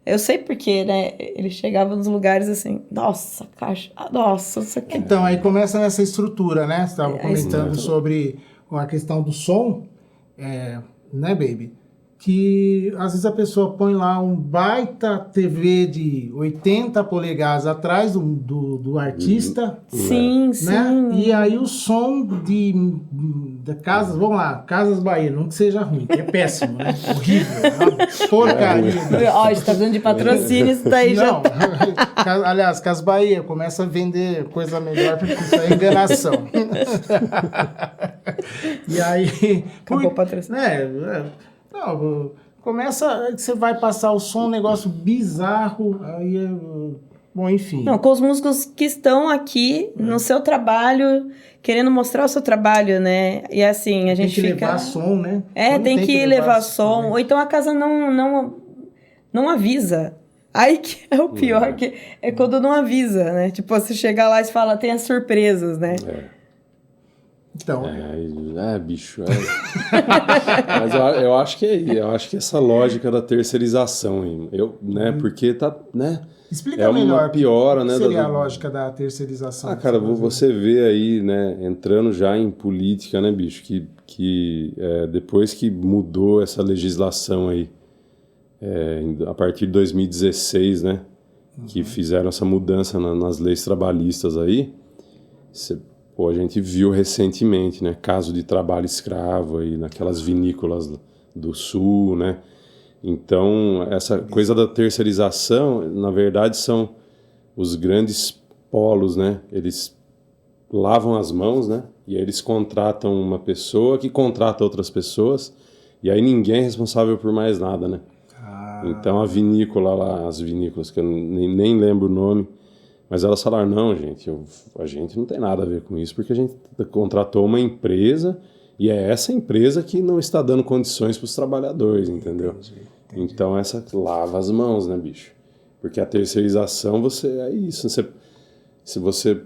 Eu sei porque, né? Ele chegava nos lugares assim, nossa, caixa, nossa, isso aqui... Então, aí começa nessa estrutura, né? Você estava comentando sobre a questão do som, né, baby? Que às vezes a pessoa põe lá um baita TV de 80 polegadas atrás do artista. Sim, né? sim. E aí o som da Casas, vamos lá, Casas Bahia, não que seja ruim, que é péssimo, né? Horrível, uma porcaria. Ó, a gente tá falando de patrocínio, isso daí já... Não, aliás, Casas Bahia, começa a vender coisa melhor, porque isso é enganação. E aí... Acabou o patrocínio. Não, começa, você vai passar o som, um negócio bizarro, aí, bom, enfim. Não, com os músicos que estão aqui no seu trabalho, querendo mostrar o seu trabalho, né? E assim, a gente tem que fica... levar som, né? Tem que levar som, ou então a casa não avisa. Aí que é o pior, que é quando não avisa, né? Tipo, você chega lá e fala, tem as surpresas, né? Então, bicho. Mas eu acho que essa lógica da terceirização, né? Porque tá, né? Explica melhor. Uma piora, né? O que seria a lógica da terceirização? Cara, você vê aí, né? Entrando já em política, né, bicho? Que depois que mudou essa legislação aí, a partir de 2016, né? Que fizeram essa mudança nas leis trabalhistas aí, a gente viu recentemente, né, caso de trabalho escravo aí naquelas vinícolas do sul, né? Então, essa coisa da terceirização, na verdade, são os grandes polos, né? Eles lavam as mãos, né? E aí eles contratam uma pessoa que contrata outras pessoas, e aí ninguém é responsável por mais nada, né? Então, a vinícola lá, as vinícolas, que eu nem lembro o nome, mas elas falaram, não, gente, a gente não tem nada a ver com isso, porque a gente contratou uma empresa e é essa empresa que não está dando condições para os trabalhadores, entendeu? Entendi. Então, essa lava as mãos, né, bicho? Porque a terceirização, é isso. Se você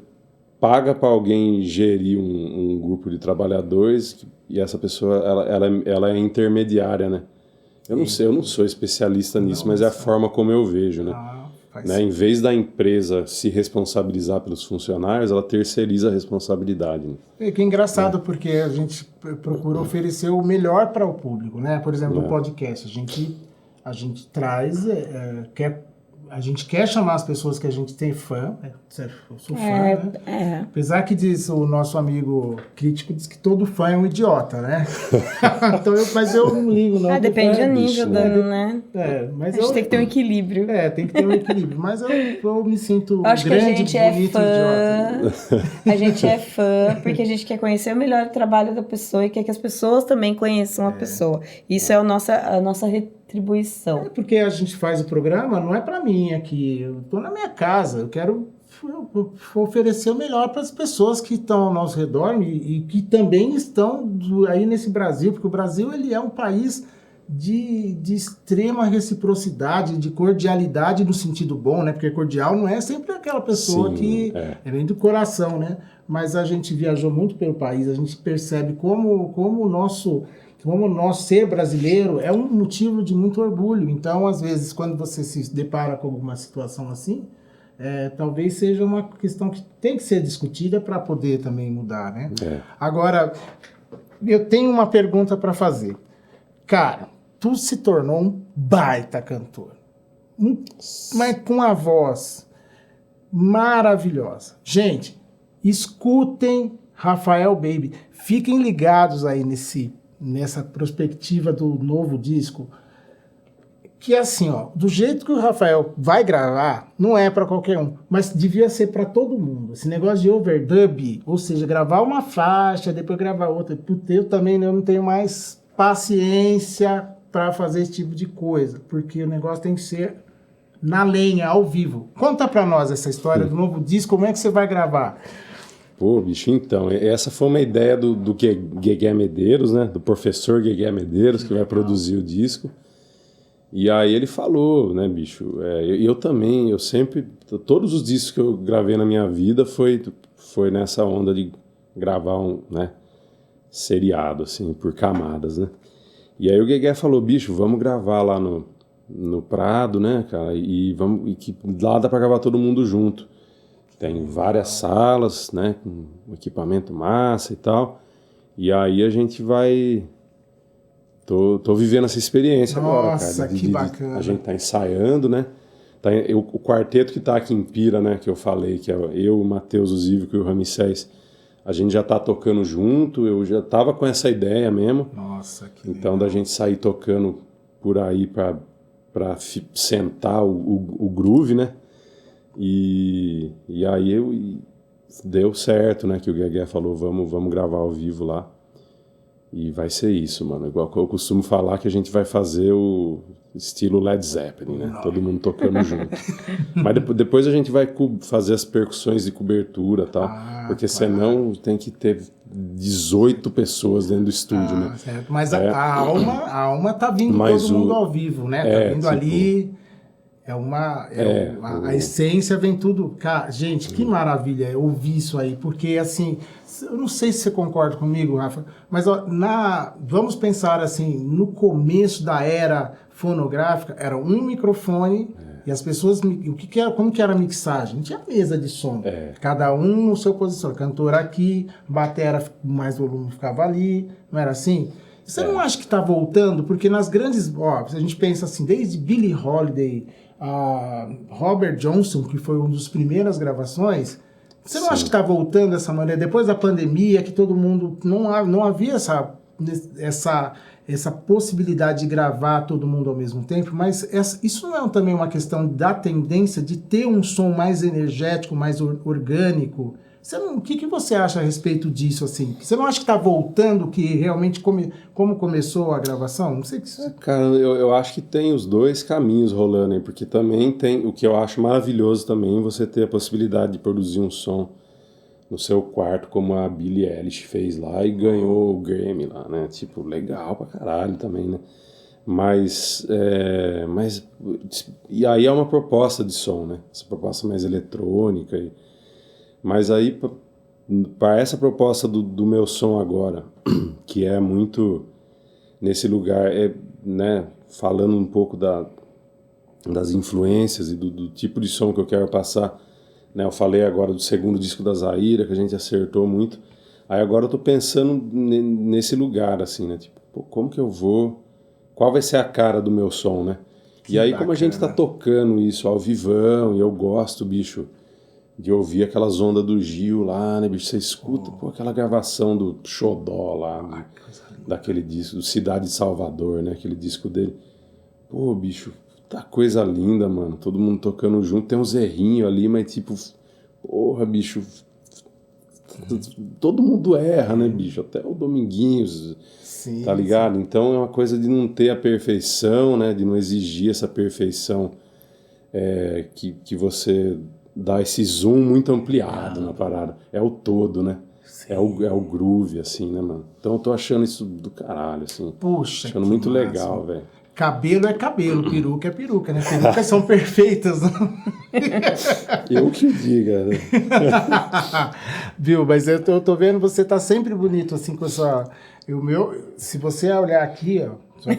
paga para alguém gerir um grupo de trabalhadores e essa pessoa, ela é intermediária, né? Eu não sou especialista nisso, mas é a forma como eu vejo, né? Né? Em vez da empresa se responsabilizar pelos funcionários, ela terceiriza a responsabilidade. Né? Que é engraçado, porque a gente procura oferecer o melhor para o público, né? Por exemplo, no podcast, a gente traz, a gente quer chamar as pessoas que a gente tem fã, eu sou fã, né? Apesar que diz o nosso amigo crítico, diz que todo fã é um idiota, né? Então mas eu não ligo, não. Depende do nível, né? Mas a gente tem que ter um equilíbrio. Tem que ter um equilíbrio, mas eu me sinto acho grande, que a gente bonito, idiota. A gente é fã porque a gente quer conhecer o melhor trabalho da pessoa e quer que as pessoas também conheçam a pessoa. Isso é a nossa retribuição. Porque a gente faz o programa, não é para mim aqui, eu tô na minha casa, eu quero oferecer o melhor para as pessoas que estão ao nosso redor e que também estão aí nesse Brasil, porque o Brasil ele é um país de extrema reciprocidade, de cordialidade no sentido bom, né? Porque cordial não é sempre aquela pessoa que é bem do coração, né? Mas a gente viajou muito pelo país, a gente percebe como o nosso ser brasileiro é um motivo de muito orgulho. Então, às vezes, quando você se depara com alguma situação assim, talvez seja uma questão que tem que ser discutida para poder também mudar, né? Agora, eu tenho uma pergunta para fazer. Cara, tu se tornou um baita cantor, mas com a voz maravilhosa. Gente, escutem Rafael Baby, fiquem ligados aí nessa perspectiva do novo disco, que assim, ó, do jeito que o Rafael vai gravar, não é para qualquer um, mas devia ser para todo mundo. Esse negócio de overdub, ou seja, gravar uma faixa, depois gravar outra, eu também não tenho mais paciência para fazer esse tipo de coisa, porque o negócio tem que ser na lenha, ao vivo. Conta para nós essa história do novo disco, como é que você vai gravar? Pô, bicho, então, essa foi uma ideia do Guegué Medeiros, né? Do professor Guegué Medeiros, que vai produzir o disco. E aí ele falou, né, bicho, eu também, eu sempre, todos os discos que eu gravei na minha vida foi nessa onda de gravar né, seriado, assim, por camadas, né? E aí o Guegué falou, bicho, vamos gravar lá no Prado, né, cara, e que lá dá pra gravar todo mundo junto. Tem várias salas, né, com equipamento massa e tal, e aí a gente vai... Tô vivendo essa experiência agora, cara. Nossa, que bacana. A gente tá ensaiando, né? O quarteto que tá aqui em Pira, né, que eu falei, que é eu, o Matheus, o Zívico e o Ramsés, a gente já tá tocando junto, eu já tava com essa ideia mesmo. Nossa, que Então, legal. da gente sair tocando por aí pra sentar o groove, né? E aí deu certo, né? Que o Guegué falou, vamos gravar ao vivo lá. E vai ser isso, mano. Igual que eu costumo falar que a gente vai fazer o estilo Led Zeppelin, né? Todo mundo tocando junto. Mas depois a gente vai fazer as percussões de cobertura e tal. Porque senão tem que ter 18 pessoas dentro do estúdio, né? Certo. Mas a alma tá vindo todo mundo ao vivo, né? Tá vindo tipo... ali... A essência vem tudo... Cara, gente, que maravilha ouvir isso aí, porque assim, eu não sei se você concorda comigo, Rafa, mas ó, vamos pensar assim, no começo da era fonográfica, era um microfone e as pessoas... Como que era a mixagem? Não tinha mesa de som. Cada um no seu posição. Cantor aqui, batera, mais volume ficava ali, não era assim? Você não acha que está voltando? Porque nas grandes... Ó, se a gente pensa assim, desde Billie Holiday... a Robert Johnson, que foi uma das primeiras gravações, você não acha que está voltando dessa maneira? Depois da pandemia, que todo mundo... Não havia essa possibilidade de gravar todo mundo ao mesmo tempo, mas isso não é também uma questão da tendência de ter um som mais energético, mais orgânico? O que você acha a respeito disso, assim? Você não acha que está voltando, que realmente como começou a gravação? Não sei que... Cara, eu acho que tem os dois caminhos rolando aí, porque também tem o que eu acho maravilhoso também, você ter a possibilidade de produzir um som no seu quarto, como a Billie Eilish fez lá e ganhou o Grammy lá, né? Tipo, legal pra caralho também, né? Mas e aí é uma proposta de som, né? Essa proposta mais eletrônica mas aí, para essa proposta do meu som agora, que é muito nesse lugar, né, falando um pouco das influências e do tipo de som que eu quero passar, né, eu falei agora do segundo disco da Zaira, que a gente acertou muito, aí agora eu tô pensando nesse lugar, assim, né, tipo, pô, como que eu vou, qual vai ser a cara do meu som, né? E aí, como a gente tá tocando isso ao vivão, e eu gosto, bicho, de ouvir aquelas ondas do Gil lá, né, bicho? Você escuta, pô, aquela gravação do Xodó lá, daquele disco, do Cidade de Salvador, né? Aquele disco dele. Pô, bicho, tá coisa linda, mano. Todo mundo tocando junto. Tem um zerrinho ali, mas tipo, porra, bicho. Todo mundo erra, né, bicho? Até o Dominguinhos, sim, tá ligado? Sim. Então é uma coisa de não ter a perfeição, né? De não exigir essa perfeição que você... dá esse zoom muito ampliado na parada. É o todo, né? é o groove, assim, né, mano? Então eu tô achando isso do caralho, assim. Puxa, achando que muito massa. legal, velho. Cabelo é cabelo, peruca é peruca, né? Perucas são perfeitas. Eu que diga, né? Viu, mas eu tô vendo, você tá sempre bonito, assim, com essa... se você olhar aqui, ó, só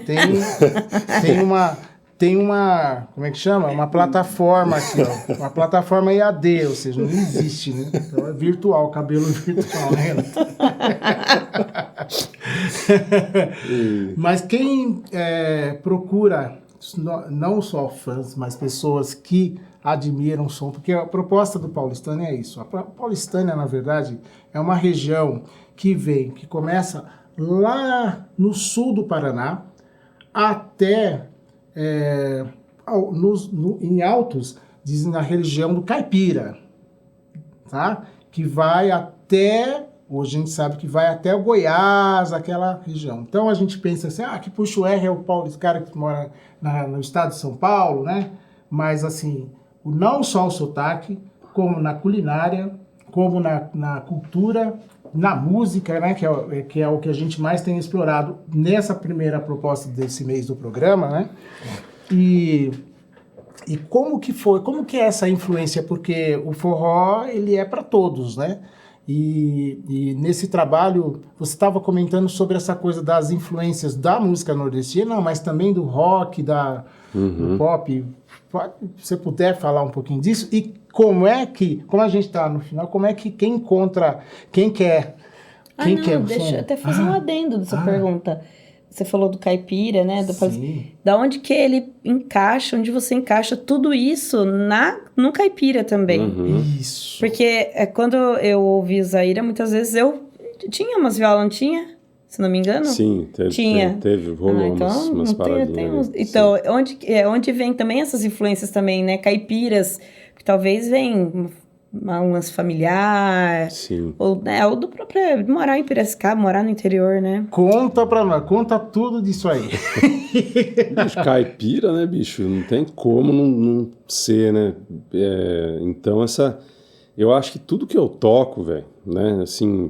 tem uma, como é que chama? Uma plataforma aqui, ó. Uma plataforma EAD, ou seja, não existe, né? Então é virtual, cabelo virtual, né? Mas quem procura, não só fãs, mas pessoas que admiram o som, porque a proposta do Paulistânia é isso. A Paulistânia, na verdade, é uma região que começa lá no sul do Paraná até em Altos, dizem na região do Caipira, tá? Que vai até... Hoje a gente sabe que vai até o Goiás, aquela região. Então a gente pensa assim, que puxa o R é o Paulo, esse cara que mora no estado de São Paulo, né? Mas assim, não só o sotaque, como na culinária, como na cultura, na música, né? Que é o que a gente mais tem explorado nessa primeira proposta desse mês do programa, né? E como que é essa influência? Porque o forró, ele é para todos, né? E nesse trabalho, você estava comentando sobre essa coisa das influências da música nordestina, mas também do rock, do pop. Se você puder falar um pouquinho disso, e como a gente está no final, como é que quem encontra, quem quer deixa eu até fazer um adendo dessa pergunta. Você falou do caipira, né? Da onde que ele encaixa, onde você encaixa tudo isso no caipira também. Isso. Porque quando eu ouvi Zaira, muitas vezes eu tinha umas violas, não tinha? Se não me engano? Sim, rolou umas paradinhas. Então, onde vem também essas influências também, né? Caipiras, que talvez vem umas familiar, sim. Ou do próprio morar em Piracicaba, morar no interior, né? Conta pra nós, conta tudo disso aí. Bicho, caipira, né, bicho? Não tem como não ser, né? Então, eu acho que tudo que eu toco, velho, né, assim,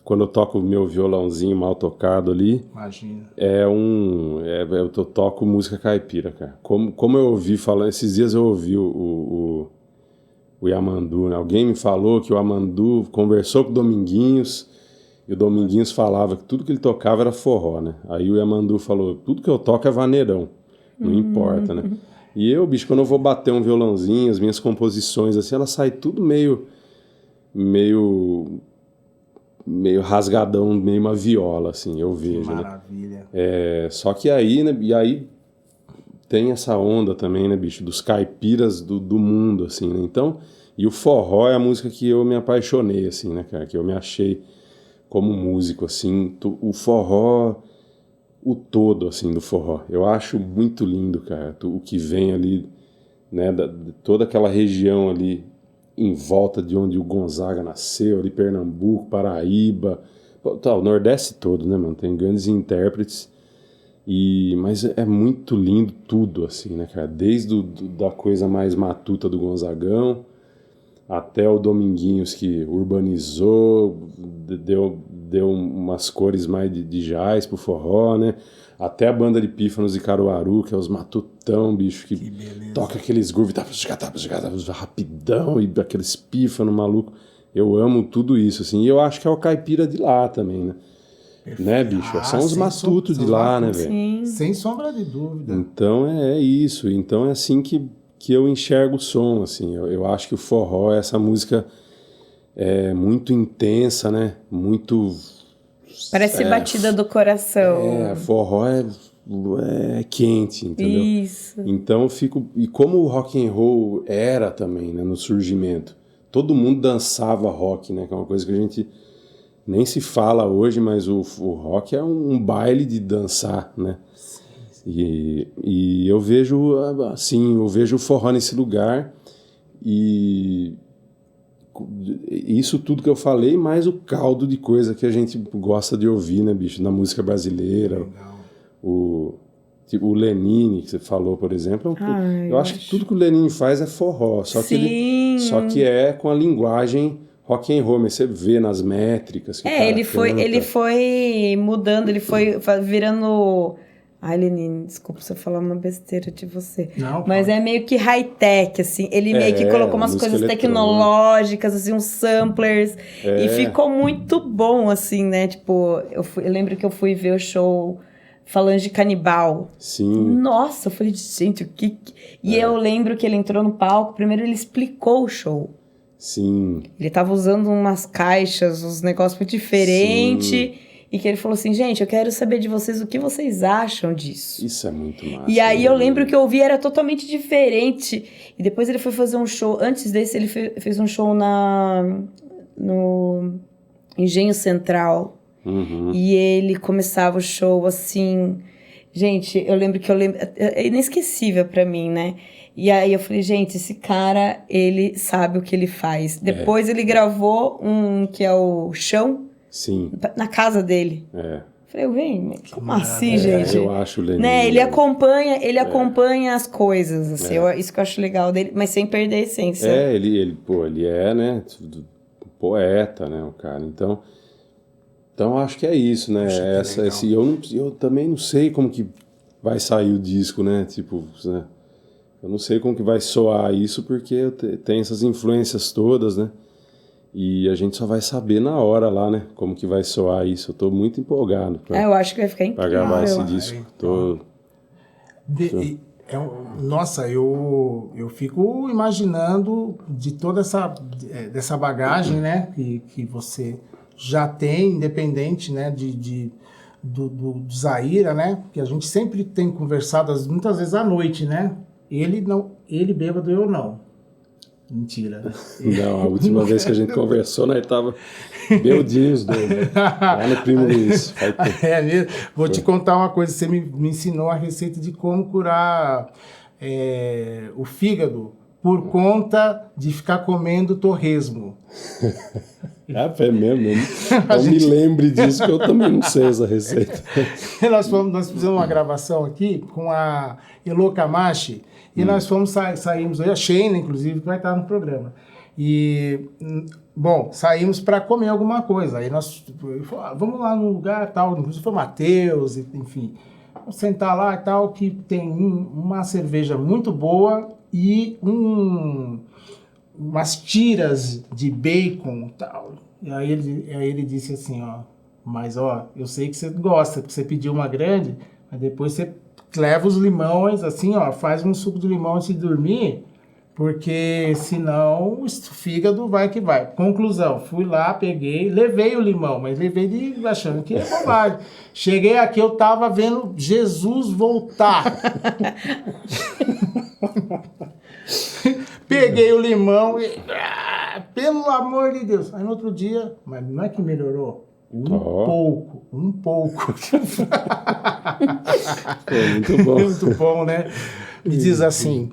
quando eu toco o meu violãozinho mal tocado ali, imagina, eu toco música caipira, cara. Como eu ouvi falando, esses dias eu ouvi o Yamandu, né? Alguém me falou que o Yamandu conversou com o Dominguinhos e o Dominguinhos falava que tudo que ele tocava era forró, né? Aí o Yamandu falou, tudo que eu toco é vaneirão, não importa, né? E eu, bicho, quando eu vou bater um violãozinho, as minhas composições, assim, elas saem tudo meio rasgadão, meio uma viola, assim, eu vejo, que maravilha. Né? Só que aí, né, e aí tem essa onda também, né, bicho, dos caipiras do mundo, assim, né? Então, e o forró é a música que eu me apaixonei, assim, né, cara? Que eu me achei como músico, assim, o forró, o todo, assim, do forró. Eu acho muito lindo, cara, o que vem ali, né, de toda aquela região ali em volta de onde o Gonzaga nasceu, ali Pernambuco, Paraíba, o Nordeste todo, né, mano? Tem grandes intérpretes. Mas é muito lindo tudo, assim, né, cara? Desde da coisa mais matuta do Gonzagão até o Dominguinhos que urbanizou, deu umas cores mais de jazz pro forró, né? Até a banda de pífanos de Caruaru, que é os matutão, bicho, que toca aqueles grooves rapidão e aqueles pífanos maluco. Eu amo tudo isso, assim. E eu acho que é o caipira de lá também, né? Né, bicho? São os matutos de lá, né, velho? Sem sombra de dúvida. Então é isso. Então é assim que eu enxergo o som, assim. Eu acho que o forró é essa música muito intensa, né? Muito... Parece batida do coração. Forró é quente, entendeu? Isso. Então eu fico... E como o rock and roll era também, né, no surgimento. Todo mundo dançava rock, né? Que é uma coisa que a gente... nem se fala hoje, mas o rock é um baile de dançar, né? E eu vejo, assim, o forró nesse lugar e isso tudo que eu falei, mais o caldo de coisa que a gente gosta de ouvir, né, bicho? Na música brasileira. O Lenine, que você falou, por exemplo, eu acho que tudo que o Lenine faz é forró, só que é com a linguagem rock and roll, mas você vê nas métricas que o cara ele foi mudando, ele foi virando... Ai, Lenine, desculpa se eu falar uma besteira de você. Não, mas pode. é meio que high-tech, assim. Ele meio que colocou umas música coisas eletrônica. tecnológicas, assim, uns samplers. E ficou muito bom, assim, né? Tipo, eu lembro que eu fui ver o show Falange Canibal. Sim. Nossa, eu falei, gente, o que... E eu lembro que ele entrou no palco, primeiro ele explicou o show. Sim. Ele tava usando umas caixas, uns negócios muito diferentes. Sim. E que ele falou assim, gente, eu quero saber de vocês o que vocês acham disso. Isso é muito massa. E aí eu lembro que eu ouvi, era totalmente diferente. E depois ele foi fazer um show, antes desse ele fez um show no Engenho Central. Uhum. E ele começava o show assim... Gente, eu lembro é inesquecível pra mim, né? E aí eu falei, gente, esse cara, ele sabe o que ele faz. Depois ele gravou um que é o Chão, Sim. na casa dele. Falei, vem, como assim, gente? Eu acho o Lenine. Né? Ele acompanha as coisas, assim, isso que eu acho legal dele, mas sem perder a essência. Ele é, né, poeta, né, o cara. Então acho que é isso, né? Eu também não sei como que vai sair o disco, né? Tipo, né? Eu não sei como que vai soar isso, porque tem essas influências todas, né? E a gente só vai saber na hora lá, né? Como que vai soar isso. Eu tô muito empolgado eu acho que vai ficar incrível. pra gravar esse disco. Nossa, eu fico imaginando de toda dessa bagagem, né? Que você já tem, independente, né? Do Zaira, né? Que a gente sempre tem conversado, muitas vezes à noite, né? Ele bêbado, eu não. Mentira. Não, a última vez que a gente conversou, nós tava beudinhos dois, né? Lá no Primo Luiz. É mesmo? Vou te contar uma coisa. Você me ensinou a receita de como curar o fígado por conta de ficar comendo torresmo. É mesmo. Não me lembre disso, que eu também não sei essa receita. Nós fizemos uma gravação aqui com a Elo Camachi. E nós saímos aí, a Sheina, inclusive, que vai estar no programa. E, bom, saímos para comer alguma coisa. Aí nós vamos lá num lugar tal, inclusive foi o Matheus, enfim. Vamos sentar lá e tal, que tem uma cerveja muito boa e umas tiras de bacon e tal. E aí ele disse assim, ó, mas ó, eu sei que você gosta, porque você pediu uma grande, mas depois você leva os limões, assim, ó, faz um suco de limão antes de dormir, porque senão o fígado vai que vai. Conclusão, fui lá, peguei, levei o limão, mas levei achando que é bobagem. Cheguei aqui, eu tava vendo Jesus voltar. Peguei o limão e... pelo amor de Deus. Aí no outro dia, mas não é que melhorou? Um pouco. Muito bom. Muito bom, né? Me diz assim,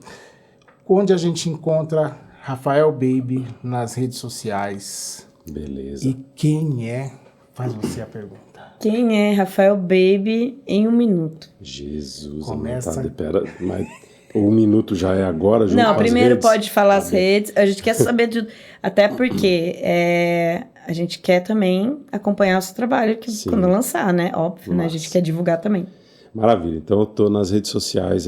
onde a gente encontra Rafael Baby nas redes sociais? Beleza. E quem é? Faz você a pergunta. Quem é Rafael Baby em 1 minuto? Jesus, começa... Pera, mas o 1 minuto já é agora? Não, primeiro pode falar as redes. A gente quer saber de... Até porque a gente quer também acompanhar o seu trabalho quando lançar, né? Óbvio, né? A gente quer divulgar também. Maravilha. Então eu tô nas redes sociais,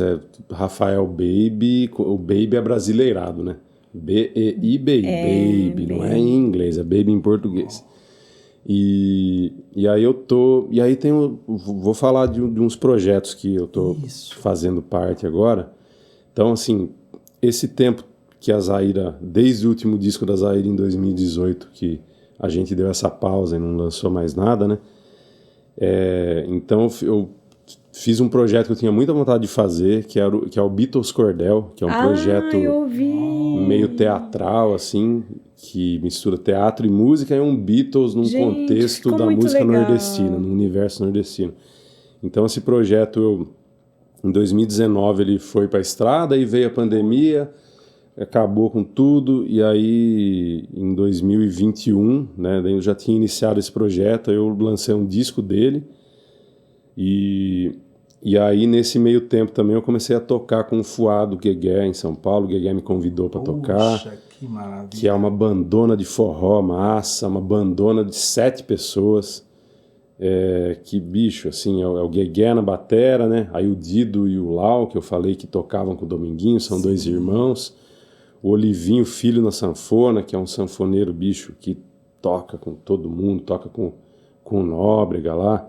Rafael Baby, o Baby é brasileirado, né? B-E-I-B-I, Baby, não é em inglês, é Baby em português. E aí vou falar de uns projetos que eu tô fazendo parte agora. Então, assim, esse tempo que a Zaira, desde o último disco da Zaira em 2018, que a gente deu essa pausa e não lançou mais nada, né? Então eu fiz um projeto que eu tinha muita vontade de fazer, que é o Beatles Cordel, que é um projeto meio teatral, assim, que mistura teatro e música, e um Beatles num contexto da música nordestina, no universo nordestino. Então esse projeto, em 2019, ele foi para a estrada, e veio a pandemia, acabou com tudo, e aí em 2021, né, eu já tinha iniciado esse projeto, eu lancei um disco dele, e aí nesse meio tempo também eu comecei a tocar com o Fuá do Guegué em São Paulo. O Guegué me convidou para tocar. Que maravilha. Que é uma bandona de forró massa, uma bandona de 7 pessoas. Que bicho, assim, é o Guegué na batera, né? Aí o Dido e o Lau, que eu falei que tocavam com o Dominguinho, são 2 irmãos. O Olivinho Filho na sanfona, que é um sanfoneiro, bicho, que toca com todo mundo, toca com o Nóbrega lá.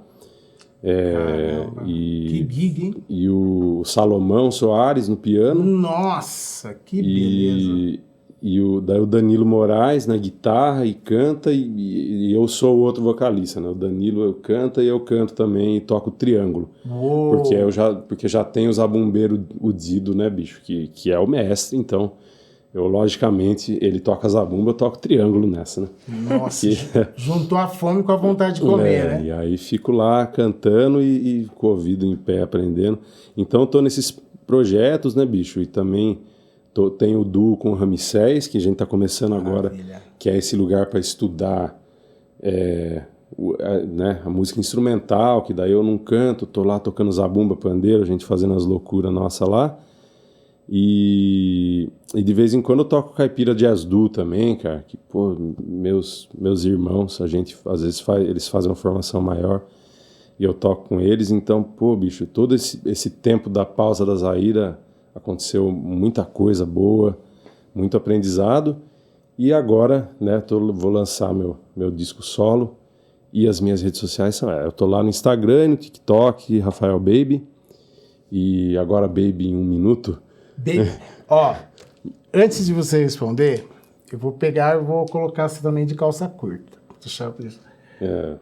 Que gig, hein? E o Salomão Soares no piano. Nossa, que beleza. Daí o Danilo Moraes na guitarra e canta, e eu sou o outro vocalista, né? O Danilo canta e eu canto também e toco triângulo. Uou. Porque já tem o zabumbeiro, o Dido, né, bicho? Que é o mestre, então logicamente, ele toca zabumba, eu toco triângulo nessa, né? Nossa, juntou a fome com a vontade de comer, né? E aí fico lá cantando e com o ouvido em pé aprendendo. Então eu tô nesses projetos, né, bicho? E também tenho o duo com o Ramsés, que a gente tá começando agora, que é esse lugar para estudar né, a música instrumental, que daí eu não canto, tô lá tocando zabumba, pandeiro, a gente fazendo as loucuras nossas lá. E de vez em quando eu toco caipira jazz duo também, cara, que, pô, meus irmãos, a gente, às vezes, eles fazem uma formação maior e eu toco com eles, então, pô, bicho, todo esse tempo da pausa da Zaira aconteceu muita coisa boa, muito aprendizado, e agora, né, vou lançar meu disco solo, e as minhas redes sociais são, eu tô lá no Instagram, no TikTok, Rafael Baby, e agora Baby em 1 minuto. Ó, antes de você responder, eu vou colocar você também de calça curta. Deixa eu...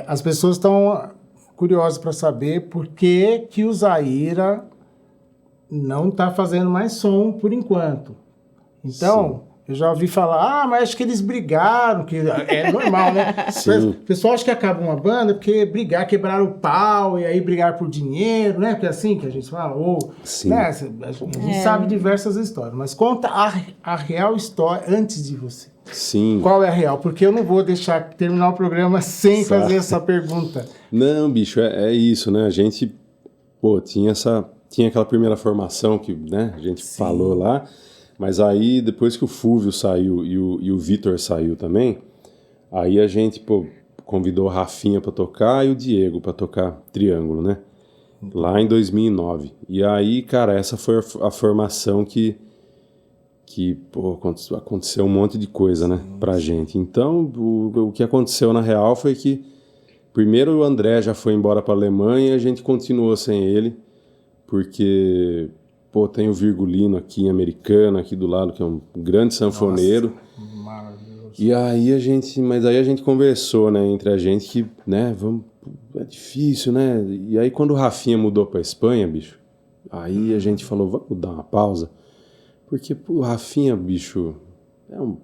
as pessoas estão curiosas para saber por que o Zaira não está fazendo mais som por enquanto. Então, eu já ouvi falar, mas acho que eles brigaram, que é normal, né? O pessoal acha que acaba uma banda porque quebraram o pau e aí brigaram por dinheiro, né? Porque é assim que a gente fala. Ou, né? A gente sabe diversas histórias, mas conta a real história antes de você. Sim. Qual é a real? Porque eu não vou deixar terminar o programa sem fazer essa pergunta. Não, bicho, é isso, né? A gente, pô, tinha aquela primeira formação que, né, a gente falou lá. Mas aí, depois que o Fúvio saiu e o Vitor saiu também, aí a gente, pô, convidou o Rafinha para tocar e o Diego para tocar triângulo, né? Lá em 2009. E aí, cara, essa foi a formação que pô, aconteceu um monte de coisa, né, pra gente. Então, o que aconteceu na real foi que, primeiro o André já foi embora pra Alemanha e a gente continuou sem ele, porque... Pô, tem o Virgulino aqui em Americana, aqui do lado, que é um grande sanfoneiro. Nossa, maravilhoso. E aí a gente conversou, né, entre a gente que, né, é difícil, né? E aí quando o Rafinha mudou pra Espanha, bicho, aí a gente falou, vamos dar uma pausa. Porque, pô, o Rafinha, bicho, é um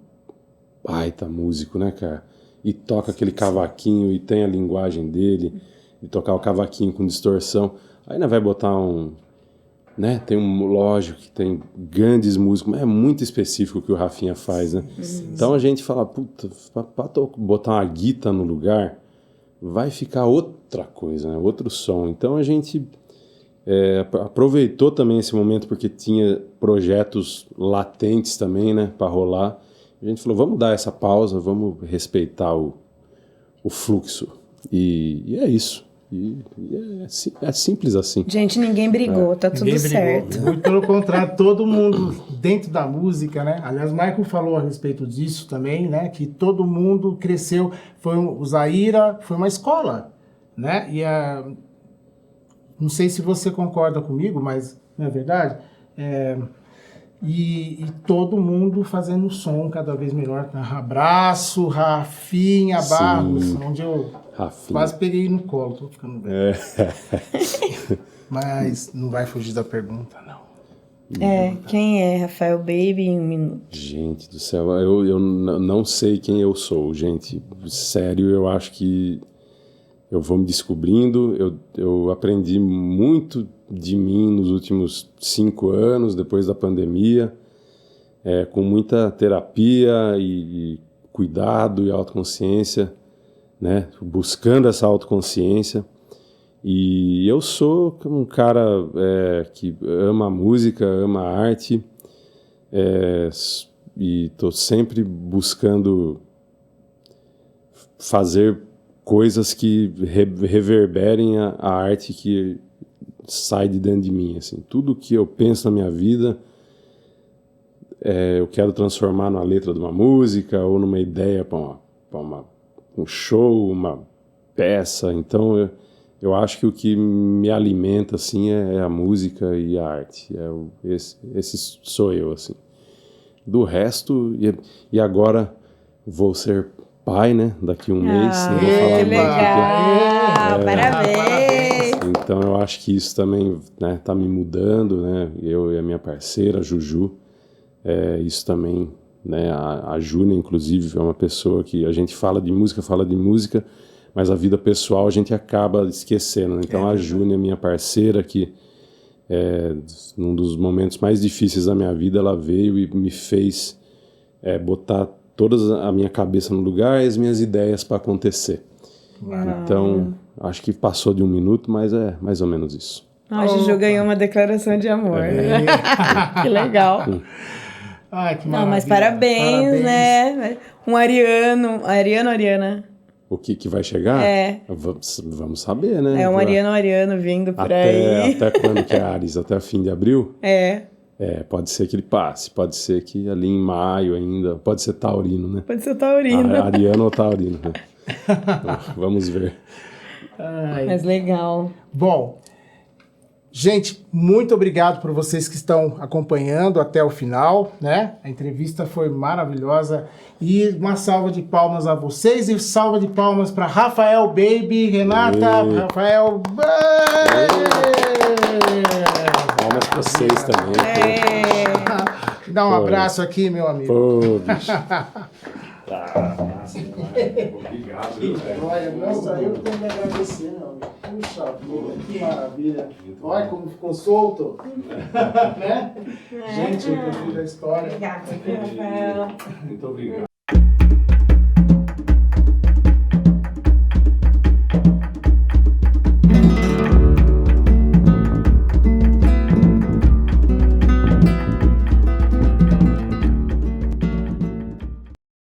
baita músico, né, cara? E toca aquele cavaquinho e tem a linguagem dele, de tocar o cavaquinho com distorção. Aí não vai botar né? Tem lógico que tem grandes músicos, mas é muito específico o que o Rafinha faz, né? Então a gente fala, puta, pra botar uma guitarra no lugar, vai ficar outra coisa, né? Outro som. Então a gente aproveitou também esse momento porque tinha projetos latentes também, né? Pra rolar. A gente falou, vamos dar essa pausa, vamos respeitar o fluxo. E é isso. É simples assim. Gente, ninguém brigou, tá tudo certo. Muito pelo contrário, todo mundo dentro da música, né? Aliás, o Michael falou a respeito disso também, né? Que todo mundo cresceu. O Zaira foi uma escola, né? Não sei se você concorda comigo, mas não é verdade? E todo mundo fazendo som cada vez melhor. Abraço, Rafinha Barros, onde eu quase peguei no colo, tô ficando velho. Mas não vai fugir da pergunta, não. Quem é Rafael Baby em 1 minuto? Gente do céu, eu não sei quem eu sou, gente. Sério, eu acho que eu vou me descobrindo. Eu aprendi muito de mim nos últimos 5 anos, depois da pandemia, com muita terapia e cuidado e autoconsciência, né? Buscando essa autoconsciência. E eu sou um cara que ama a música, ama a arte, estou sempre buscando fazer coisas que reverberem a arte que sai de dentro de mim, assim. Tudo que eu penso na minha vida, eu quero transformar numa letra de uma música ou numa ideia para um show, uma peça. Então eu acho que o que me alimenta assim é a música e a arte. Esse sou eu, assim. Do resto, e agora vou ser pai, né? Daqui um mês. Eu vou falar Que mais legal! Parabéns! Então eu acho que isso também, né, tá me mudando, né? Eu e a minha parceira, a Juju, isso também, né? A Júnia, inclusive, é uma pessoa que a gente fala de música, mas a vida pessoal a gente acaba esquecendo, né? Então a Júnia, minha parceira, que num dos momentos mais difíceis da minha vida, ela veio e me fez botar toda a minha cabeça no lugar e as minhas ideias para acontecer. Então, acho que passou de 1 minuto, mas é mais ou menos isso. A Juju ganhou uma declaração de amor. Que legal. Ai, que Não, mas maravilha. parabéns, né? Um Ariana. O que vai chegar? Vamos saber, né? Ariano vindo por aí. Até quando que é Ares? Até o fim de abril? Pode ser que ele passe, pode ser que ali em maio ainda, pode ser taurino, né? Pode ser taurino. Ariano ou taurino, né? Então, vamos ver. Mas legal. Bom, gente, muito obrigado por vocês que estão acompanhando até o final, né? A entrevista foi maravilhosa e uma salva de palmas a vocês e salva de palmas para Rafael Baby, Renata, Rafael. Palmas para vocês também. Dá um abraço aqui, meu amigo. Pô, bicho. Obrigado. Olha, nossa, eu tenho que agradecer, meu amigo. Puxa vida, que maravilha. Olha como ficou solto. Né? Gente, eu fiz a história. Obrigada, Rafael. Muito obrigado.